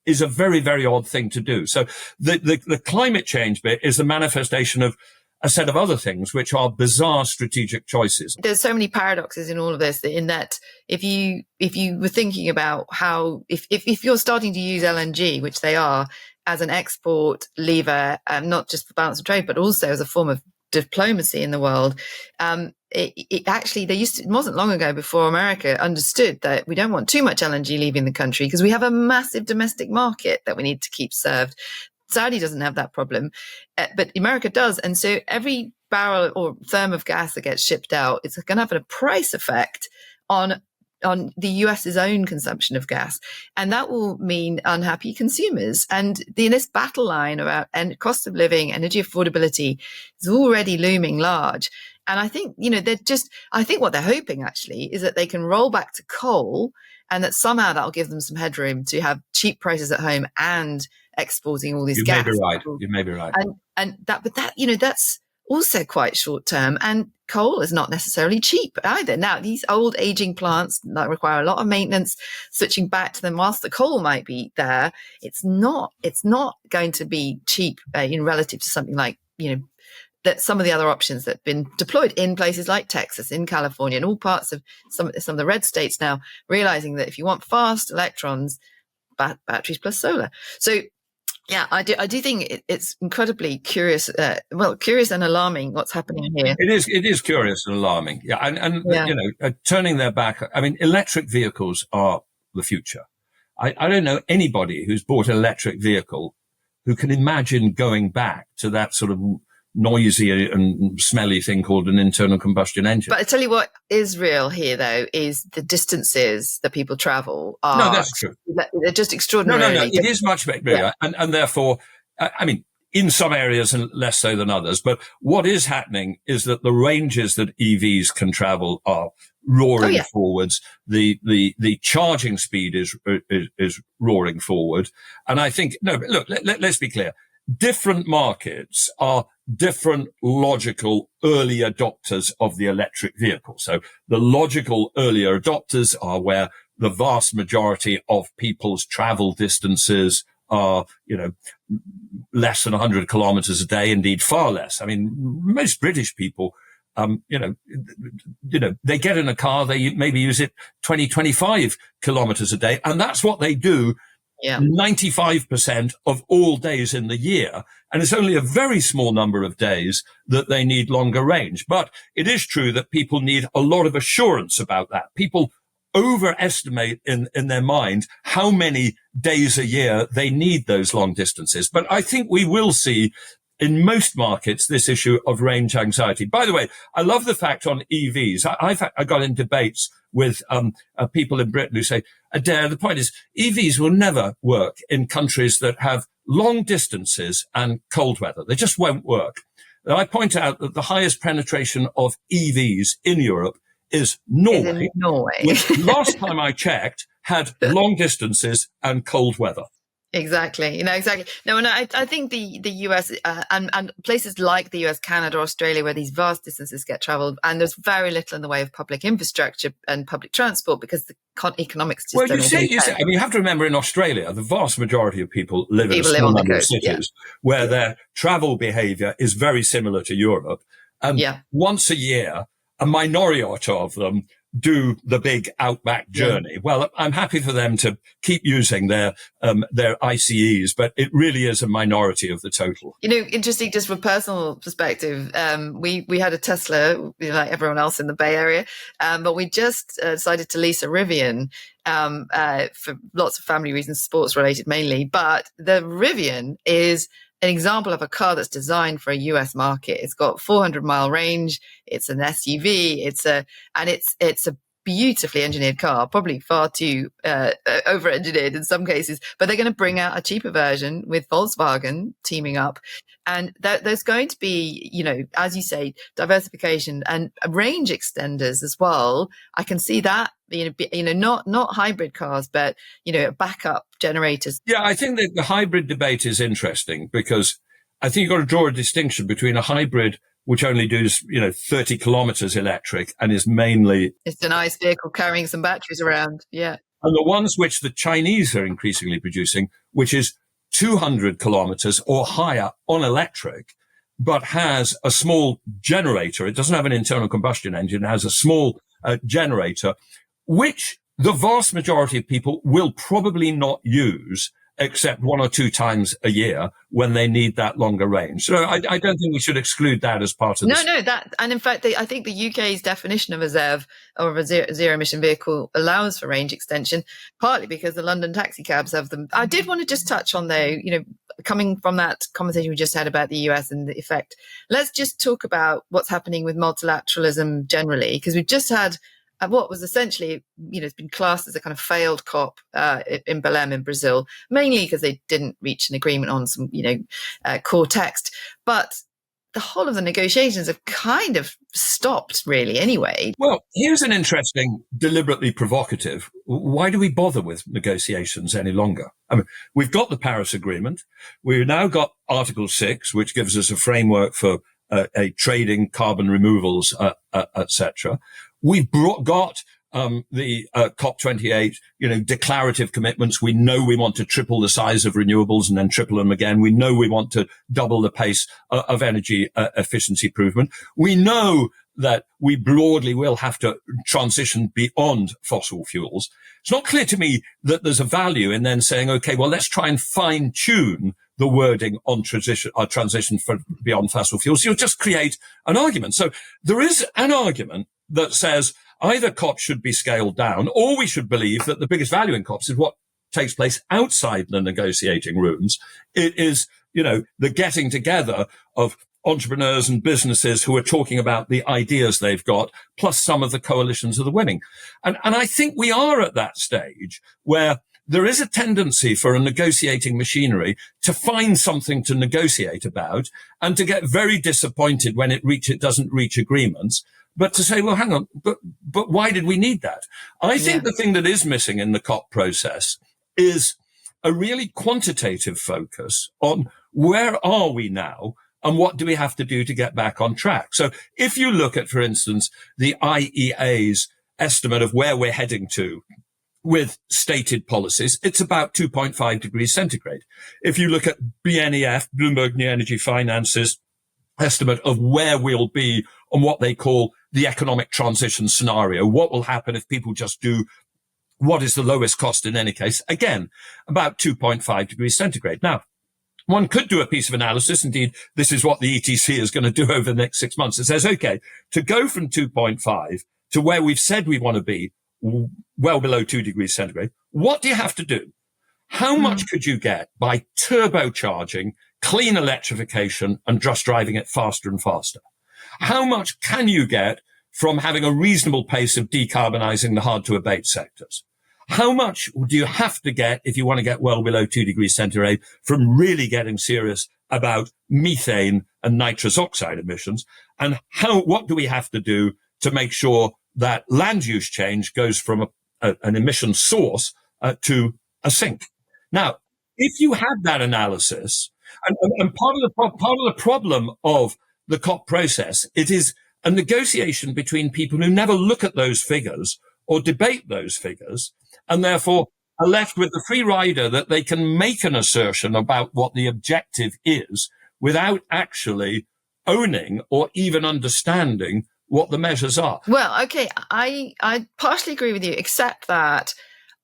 is a very, very odd thing to do. So the climate change bit is a manifestation of a set of other things which are bizarre strategic choices. There's so many paradoxes in all of this, in that if you were thinking about how, if you're starting to use LNG, which they are, as an export lever, not just for balance of trade, but also as a form of diplomacy in the world, it actually, it wasn't long ago before America understood that we don't want too much LNG leaving the country because we have a massive domestic market that we need to keep served. Saudi doesn't have that problem, but America does. And so every barrel or therm of gas that gets shipped out, it's going to have a price effect on the US's own consumption of gas. And that will mean unhappy consumers. And this battle line about cost of living, energy affordability is already looming large. And I think, I think what they're hoping actually is that they can roll back to coal, and that somehow that'll give them some headroom to have cheap prices at home and exporting all this gas. You may be right. But that's also quite short term. And coal is not necessarily cheap either. Now, these old aging plants that require a lot of maintenance, switching back to them whilst the coal might be there, it's not going to be cheap in relative to something like, that some of the other options that have been deployed in places like Texas, in California, and all parts of some of the red states now, realizing that if you want fast electrons, batteries plus solar. So, yeah, I do think it's incredibly curious, curious and alarming what's happening here. It is curious and alarming. Yeah, and turning their back. I mean, electric vehicles are the future. I don't know anybody who's bought an electric vehicle who can imagine going back to that sort of noisy and smelly thing called an internal combustion engine. But I tell you what is real here, though, is the distances that people travel are. No, that's true. They're just extraordinary. No, it is much bigger. Yeah. And therefore, I mean, in some areas and less so than others. But what is happening is that the ranges that EVs can travel are roaring forwards. The charging speed is roaring forward. And I think, let's be clear. Different markets are different logical early adopters of the electric vehicle. So the logical earlier adopters are where the vast majority of people's travel distances are, less than 100 kilometers a day, indeed far less. I mean, most British people, they get in a car, they maybe use it 20, 25 kilometers a day. And that's what they do 95% of all days in the year. And it's only a very small number of days that they need longer range. But it is true that people need a lot of assurance about that. People overestimate in their mind how many days a year they need those long distances. But I think we will see in most markets this issue of range anxiety. By the way, I love the fact on EVs. I got in debates with people in Britain who say, Adair, the point is EVs will never work in countries that have long distances and cold weather. They just won't work. And I point out that the highest penetration of EVs in Europe is Norway. Which last time I checked had long distances and cold weather. Exactly. Exactly. No, and I think the US and places like the US, Canada, Australia, where these vast distances get traveled, and there's very little in the way of public infrastructure and public transport because the economics just don't. You say, I mean, you have to remember in Australia, the vast majority of people live in a small number of cities where their travel behavior is very similar to Europe. And once a year, a minority of them do the big outback journey. Well, I'm happy for them to keep using their ICEs, but it really is a minority of the total. Interesting, just from a personal perspective, we had a Tesla, like everyone else in the Bay Area, but we just decided to lease a Rivian for lots of family reasons, sports related mainly. But the Rivian is an example of a car that's designed for a US market. It's got 400-mile range. It's an SUV. It's a beautifully engineered car, probably far too over-engineered in some cases. But they're going to bring out a cheaper version with Volkswagen teaming up, and there's going to be, as you say, diversification and range extenders as well. I can see that. Not hybrid cars, but, backup generators. Yeah, I think that the hybrid debate is interesting because I think you've got to draw a distinction between a hybrid which only does, 30 kilometers electric and is mainly... It's a nice vehicle carrying some batteries around, yeah. And the ones which the Chinese are increasingly producing, which is 200 kilometers or higher on electric. but has a small generator. It doesn't have an internal combustion engine. It has a small generator, which the vast majority of people will probably not use except 1 or 2 times a year when they need that longer range. So I don't think we should exclude that as part of this. No, that, and in fact, I think the UK's definition of a ZEV or of a zero emission vehicle allows for range extension, partly because the London taxi cabs have them. I did want to just touch on, though, coming from that conversation we just had about the US and the effect, let's just talk about what's happening with multilateralism generally, because we've just had what was essentially, it's been classed as a kind of failed COP in Belém in Brazil, mainly because they didn't reach an agreement on some, core text. But the whole of the negotiations have kind of stopped, really, anyway. Well, here's an interesting, deliberately provocative. Why do we bother with negotiations any longer? I mean, we've got the Paris Agreement. We've now got Article 6, which gives us a framework for a trading carbon removals, etc. We've got the COP28, declarative commitments. We know we want to triple the size of renewables and then triple them again. We know we want to double the pace of energy efficiency improvement. We know that we broadly will have to transition beyond fossil fuels. It's not clear to me that there's a value in then saying, okay, well, let's try and fine tune the wording on transition for beyond fossil fuels. You'll just create an argument. So there is an argument that says either COP should be scaled down, or we should believe that the biggest value in COPs is what takes place outside the negotiating rooms. It is, the getting together of entrepreneurs and businesses who are talking about the ideas they've got, plus some of the coalitions of the winning. And I think we are at that stage where there is a tendency for a negotiating machinery to find something to negotiate about and to get very disappointed when it doesn't reach agreements. But to say, well, hang on, but why did we need that? I think the thing that is missing in the COP process is a really quantitative focus on where are we now and what do we have to do to get back on track. So if you look at, for instance, the IEA's estimate of where we're heading to with stated policies, it's about 2.5 degrees centigrade. If you look at BNEF, Bloomberg New Energy Finance's estimate of where we'll be on what they call the economic transition scenario, what will happen if people just do what is the lowest cost in any case, again, about 2.5 degrees centigrade. Now, one could do a piece of analysis. Indeed, this is what the ETC is going to do over the next 6 months. It says, okay, to go from 2.5 to where we've said we want to be, well below 2 degrees centigrade, what do you have to do? How much could you get by turbocharging clean electrification and just driving it faster and faster? How much can you get from having a reasonable pace of decarbonizing the hard to abate sectors? How much do you have to get if you want to get well below 2 degrees centigrade from really getting serious about methane and nitrous oxide emissions? And what do we have to do to make sure that land use change goes from an emission source to a sink? Now, if you had that analysis, and part of the problem of the COP process, it is a negotiation between people who never look at those figures or debate those figures, and therefore are left with the free rider that they can make an assertion about what the objective is without actually owning or even understanding what the measures are. Well, okay, I partially agree with you, except that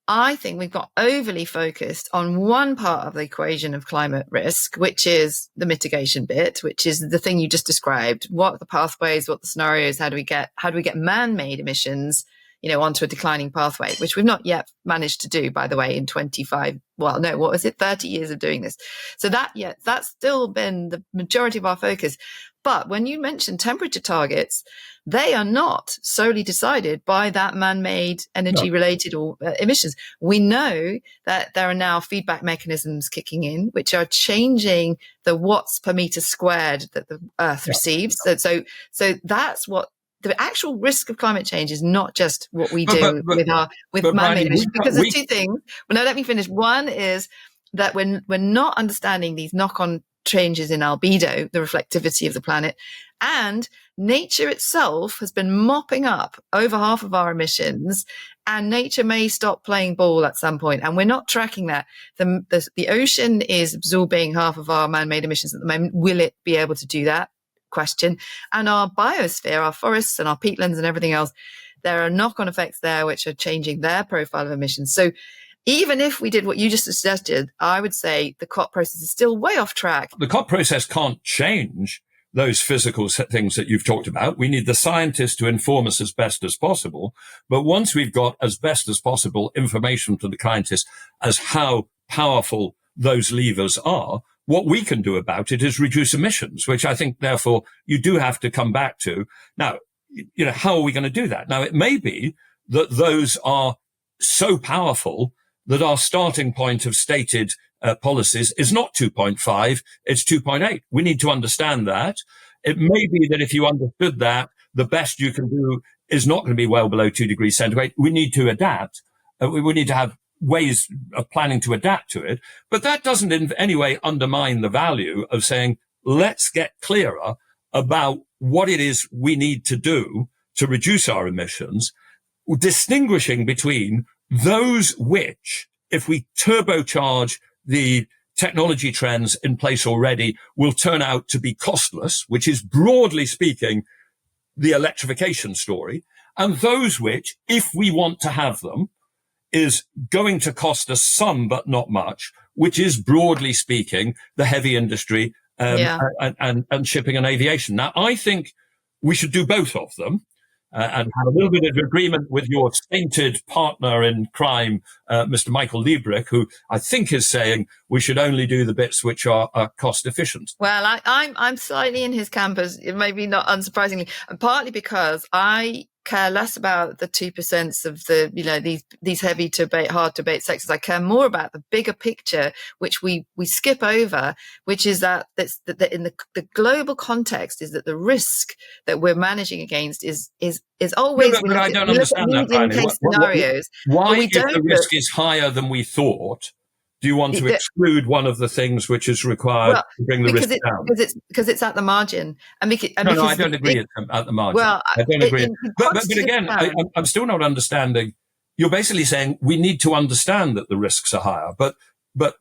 I think we've got overly focused on one part of the equation of climate risk, which is the mitigation bit, which is the thing you just described. What are the pathways, what are the scenarios, how do we get man-made emissions, onto a declining pathway, which we've not yet managed to do, by the way, in 30 years of doing this. So that's still been the majority of our focus. But when you mention temperature targets, they are not solely decided by that man-made energy-related or emissions. We know that there are now feedback mechanisms kicking in, which are changing the watts per meter squared that the Earth receives. So that's what the actual risk of climate change is, not just what we do with man-made emissions. Because there's two things. Well, no, let me finish. One is that we're not understanding these knock-on changes in albedo, the reflectivity of the planet, and nature itself has been mopping up over half of our emissions, and nature may stop playing ball at some point, and we're not tracking that. The ocean is absorbing half of our man-made emissions at the moment. Will it be able to do that? Question. And our biosphere, our forests and our peatlands and everything else, there are knock-on effects there which are changing their profile of emissions. So even if we did what you just suggested, I would say the COP process is still way off track. The COP process can't change those physical things that you've talked about. We need the scientists to inform us as best as possible. But once we've got as best as possible information from the scientists as how powerful those levers are, what we can do about it is reduce emissions, which I think, therefore, you do have to come back to. Now, how are we going to do that? Now, it may be that those are so powerful that our starting point of stated policies is not 2.5, it's 2.8. We need to understand that. It may be that if you understood that, the best you can do is not going to be well below 2 degrees centigrade. We need to adapt. We need to have ways of planning to adapt to it. But that doesn't in any way undermine the value of saying, let's get clearer about what it is we need to do to reduce our emissions, distinguishing between those which, if we turbocharge the technology trends in place already, will turn out to be costless, which is, broadly speaking, the electrification story, and those which, if we want to have them, is going to cost us some but not much, which is, broadly speaking, the heavy industry and shipping and aviation. Now, I think we should do both of them. And have a little bit of agreement with your sainted partner in crime, Mr. Michael Liebrich, who I think is saying we should only do the bits which are cost efficient. Well, I'm slightly in his camp, as maybe not unsurprisingly, and partly because I care less about the 2% of the, these heavy to abate, hard to abate sectors. I care more about the bigger picture, which we skip over, which is that in the global context is that the risk that we're managing against is always. No, but I don't understand that, Bryony. Scenarios. Why, if the risk is higher than we thought, do you want to exclude one of the things which is required to bring the risk down? Because it's at the margin. No, I don't agree it's at the margin. Well, I don't agree. But again, I'm still not understanding. You're basically saying we need to understand that the risks are higher, but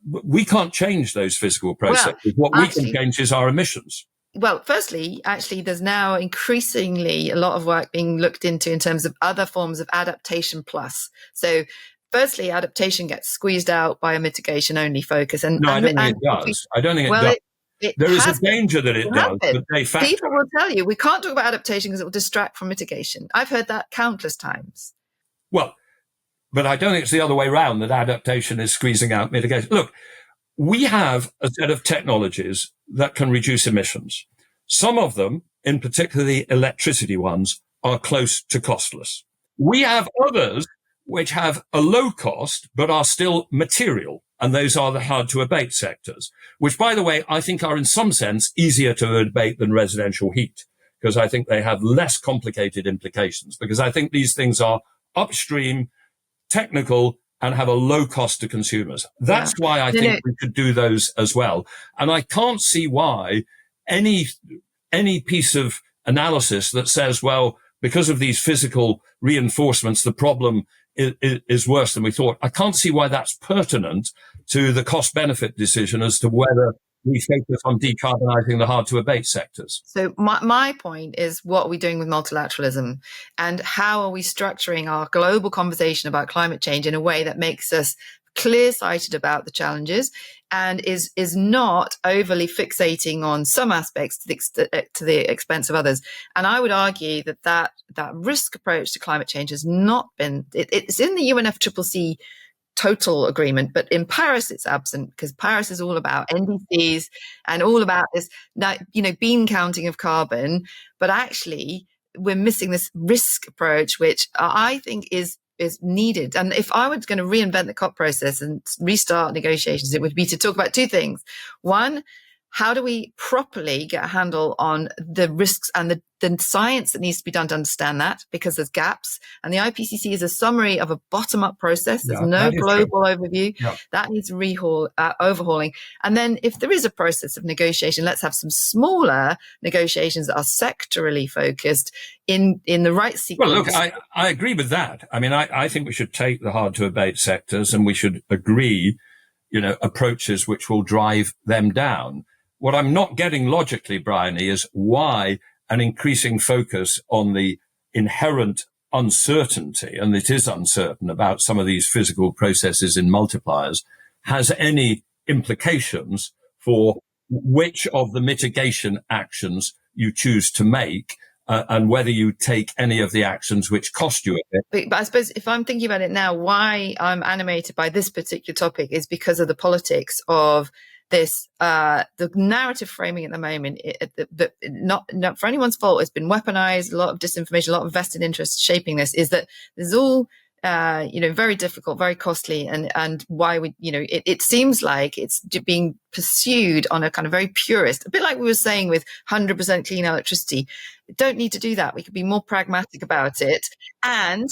we can't change those physical processes. What we can change is our emissions. Well, firstly, actually, there's now increasingly a lot of work being looked into in terms of other forms of adaptation plus. So, firstly, adaptation gets squeezed out by a mitigation-only focus. I don't think it does. I don't think it does. There is a danger that it does, but they factor. People will tell you, we can't talk about adaptation because it will distract from mitigation. I've heard that countless times. Well, but I don't think it's the other way around, that adaptation is squeezing out mitigation. Look, we have a set of technologies that can reduce emissions. Some of them, in particular the electricity ones, are close to costless. We have others which have a low cost, but are still material. And those are the hard to abate sectors, which, by the way, I think are in some sense easier to abate than residential heat, because I think they have less complicated implications, because I think these things are upstream, technical, and have a low cost to consumers. That's why I think we should do those as well. And I can't see why any piece of analysis that says, well, because of these physical reinforcements, the problem is worse than we thought. I can't see why that's pertinent to the cost-benefit decision as to whether we focus on decarbonising the hard-to-abate sectors. So my point is, what are we doing with multilateralism? And how are we structuring our global conversation about climate change in a way that makes us clear-sighted about the challenges and is not overly fixating on some aspects to the expense of others? And I would argue that risk approach to climate change has not been, it's in the UNFCCC total agreement, but in Paris it's absent, because Paris is all about NDCs and all about this, bean counting of carbon. But actually we're missing this risk approach, which I think is needed. And if I was going to reinvent the COP process and restart negotiations, it would be to talk about two things. One, how do we properly get a handle on the risks and the science that needs to be done to understand that, because there's gaps. And the IPCC is a summary of a bottom-up process. There's no global overview. Yeah. That needs overhauling. And then if there is a process of negotiation, let's have some smaller negotiations that are sectorally focused in the right sequence. Well, look, I agree with that. I mean, I think we should take the hard-to-abate sectors and we should agree, approaches which will drive them down. What I'm not getting logically, Bryony, is why an increasing focus on the inherent uncertainty, and it is uncertain about some of these physical processes in multipliers, has any implications for which of the mitigation actions you choose to make, and whether you take any of the actions which cost you a bit. But I suppose if I'm thinking about it now, why I'm animated by this particular topic is because of the politics of this, the narrative framing at the moment, not for anyone's fault, it's been weaponized, a lot of disinformation, a lot of vested interests shaping this, is that there's all, very difficult, very costly, and why we, it seems like it's being pursued on a kind of very purist, a bit like we were saying with 100% clean electricity. We don't need to do that. We could be more pragmatic about it. And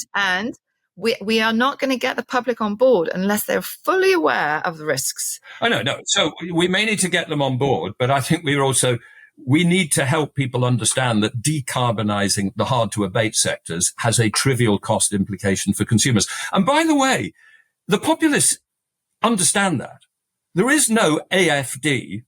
we are not going to get the public on board unless they're fully aware of the risks. I know, no. So we may need to get them on board, but I think we need to help people understand that decarbonizing the hard-to-abate sectors has a trivial cost implication for consumers. And by the way, the populists understand that. There is no AFD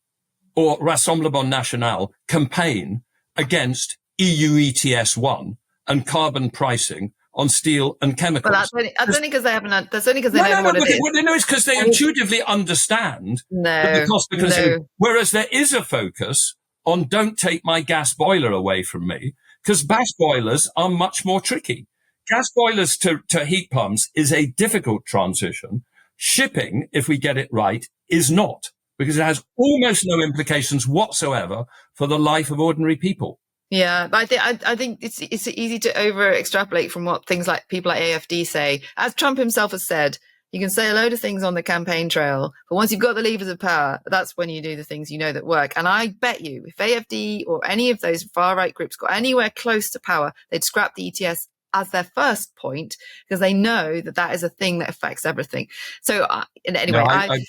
or Rassemblement National campaign against EU ETS 1 and carbon pricing on steel and chemicals. Well, that's only because they haven't. That's only because they know what it is. What they know is because they intuitively understand the cost of consuming. Whereas there is a focus on don't take my gas boiler away from me, because gas boilers are much more tricky. Gas boilers to heat pumps is a difficult transition. Shipping, if we get it right, is not, because it has almost no implications whatsoever for the life of ordinary people. Yeah, but I think it's easy to over extrapolate from what things like people like AFD say. As Trump himself has said, you can say a load of things on the campaign trail, but once you've got the levers of power, that's when you do the things that work. And I bet you, if AFD or any of those far right groups got anywhere close to power, they'd scrap the ETS as their first point, because they know that is a thing that affects everything. So anyway,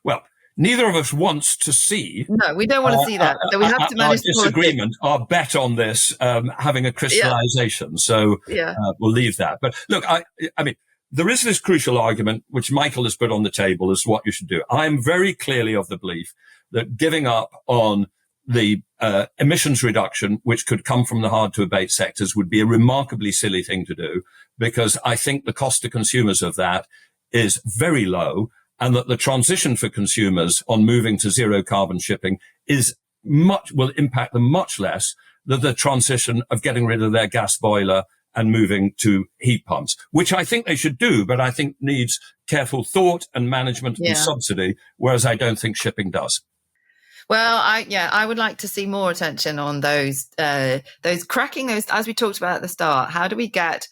well, neither of us wants to see. No, we don't want to see that. So we have to manage our disagreement, our bet on this having a crystallization. Yeah. So we'll leave that. But look, I mean, there is this crucial argument which Michael has put on the table as to what you should do. I am very clearly of the belief that giving up on the emissions reduction, which could come from the hard-to-abate sectors, would be a remarkably silly thing to do, because I think the cost to consumers of that is very low, and that the transition for consumers on moving to zero carbon shipping will impact them much less than the transition of getting rid of their gas boiler and moving to heat pumps, which I think they should do, but I think needs careful thought and management and subsidy, whereas I don't think shipping does. Well, I would like to see more attention on those cracking those, as we talked about at the start. How do we get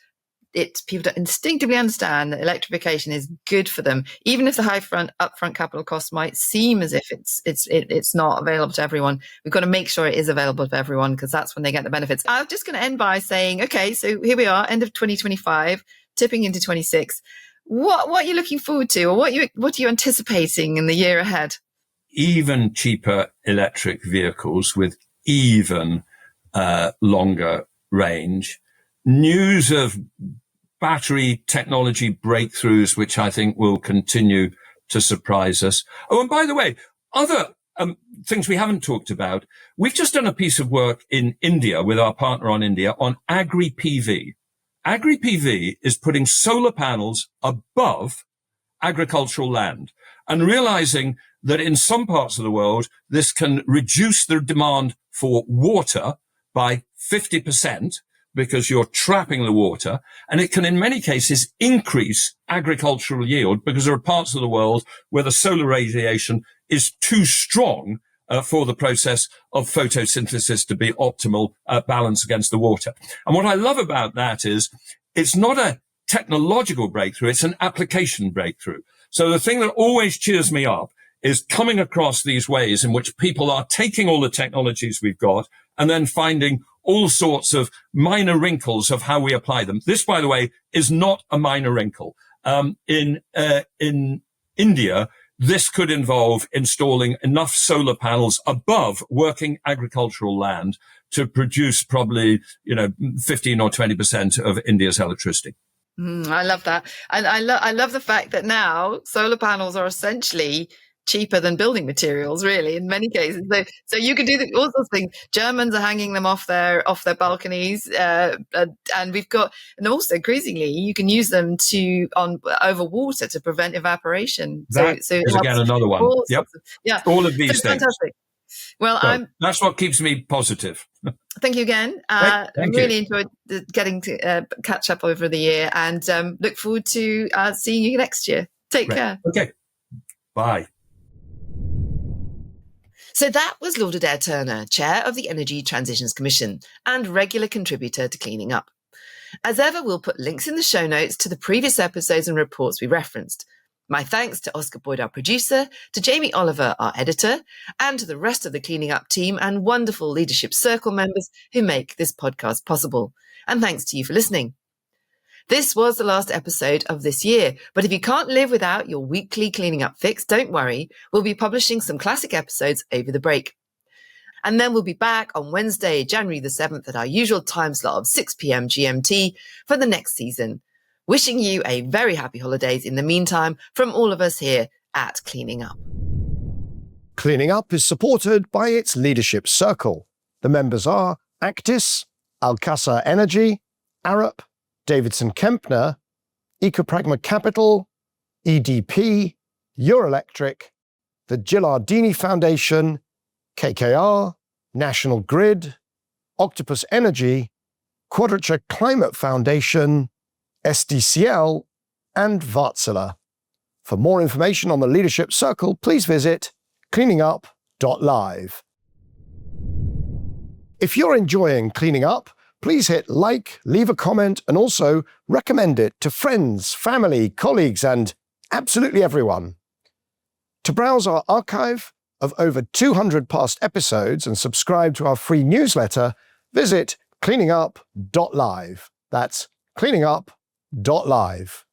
people to instinctively understand that electrification is good for them, even if the upfront capital cost might seem as if it's not available to everyone. We've got to make sure it is available to everyone, because that's when they get the benefits. I'm just going to end by saying, okay, so here we are, end of 2025, tipping into 26. What are you looking forward to, or what are you anticipating in the year ahead? Even cheaper electric vehicles with even longer range. News of battery technology breakthroughs, which I think will continue to surprise us. Oh, and by the way, other things we haven't talked about. We've just done a piece of work in India with our partner on India on agri-PV. Agri-PV is putting solar panels above agricultural land and realizing that in some parts of the world, this can reduce the demand for water by 50%. Because you're trapping the water, and it can in many cases increase agricultural yield, because there are parts of the world where the solar radiation is too strong for the process of photosynthesis to be optimal balance against the water. And what I love about that is it's not a technological breakthrough, it's an application breakthrough. So the thing that always cheers me up is coming across these ways in which people are taking all the technologies we've got and then finding all sorts of minor wrinkles of how we apply them. This, by the way, is not a minor wrinkle. In India, this could involve installing enough solar panels above working agricultural land to produce probably, 15 or 20% of India's electricity. I love that. And I love the fact that now solar panels are essentially cheaper than building materials, really, in many cases. So you can do all sorts of things. Germans are hanging them off their balconies, and also increasingly you can use them over water to prevent evaporation. That is again another one. Yep. All of these things. Fantastic. Well, that's what keeps me positive. Thank you again. Thank you. Really enjoyed getting to catch up over the year, and look forward to seeing you next year. Take care. Okay. Bye. So that was Lord Adair Turner, Chair of the Energy Transitions Commission and regular contributor to Cleaning Up. As ever, we'll put links in the show notes to the previous episodes and reports we referenced. My thanks to Oscar Boyd, our producer, to Jamie Oliver, our editor, and to the rest of the Cleaning Up team and wonderful Leadership Circle members who make this podcast possible. And thanks to you for listening. This was the last episode of this year, but if you can't live without your weekly Cleaning Up fix, don't worry. We'll be publishing some classic episodes over the break. And then we'll be back on Wednesday, January the 7th at our usual time slot of 6 p.m. GMT for the next season. Wishing you a very happy holidays in the meantime from all of us here at Cleaning Up. Cleaning Up is supported by its Leadership Circle. The members are Actis, Alcasa Energy, Arup, Davidson Kempner, Ecopragma Capital, EDP, Euroelectric, the Gilardini Foundation, KKR, National Grid, Octopus Energy, Quadrature Climate Foundation, SDCL, and Wärtsilä. For more information on the Leadership Circle, please visit cleaningup.live. If you're enjoying Cleaning Up, please hit like, leave a comment, and also recommend it to friends, family, colleagues, and absolutely everyone. To browse our archive of over 200 past episodes and subscribe to our free newsletter, visit cleaningup.live. That's cleaningup.live.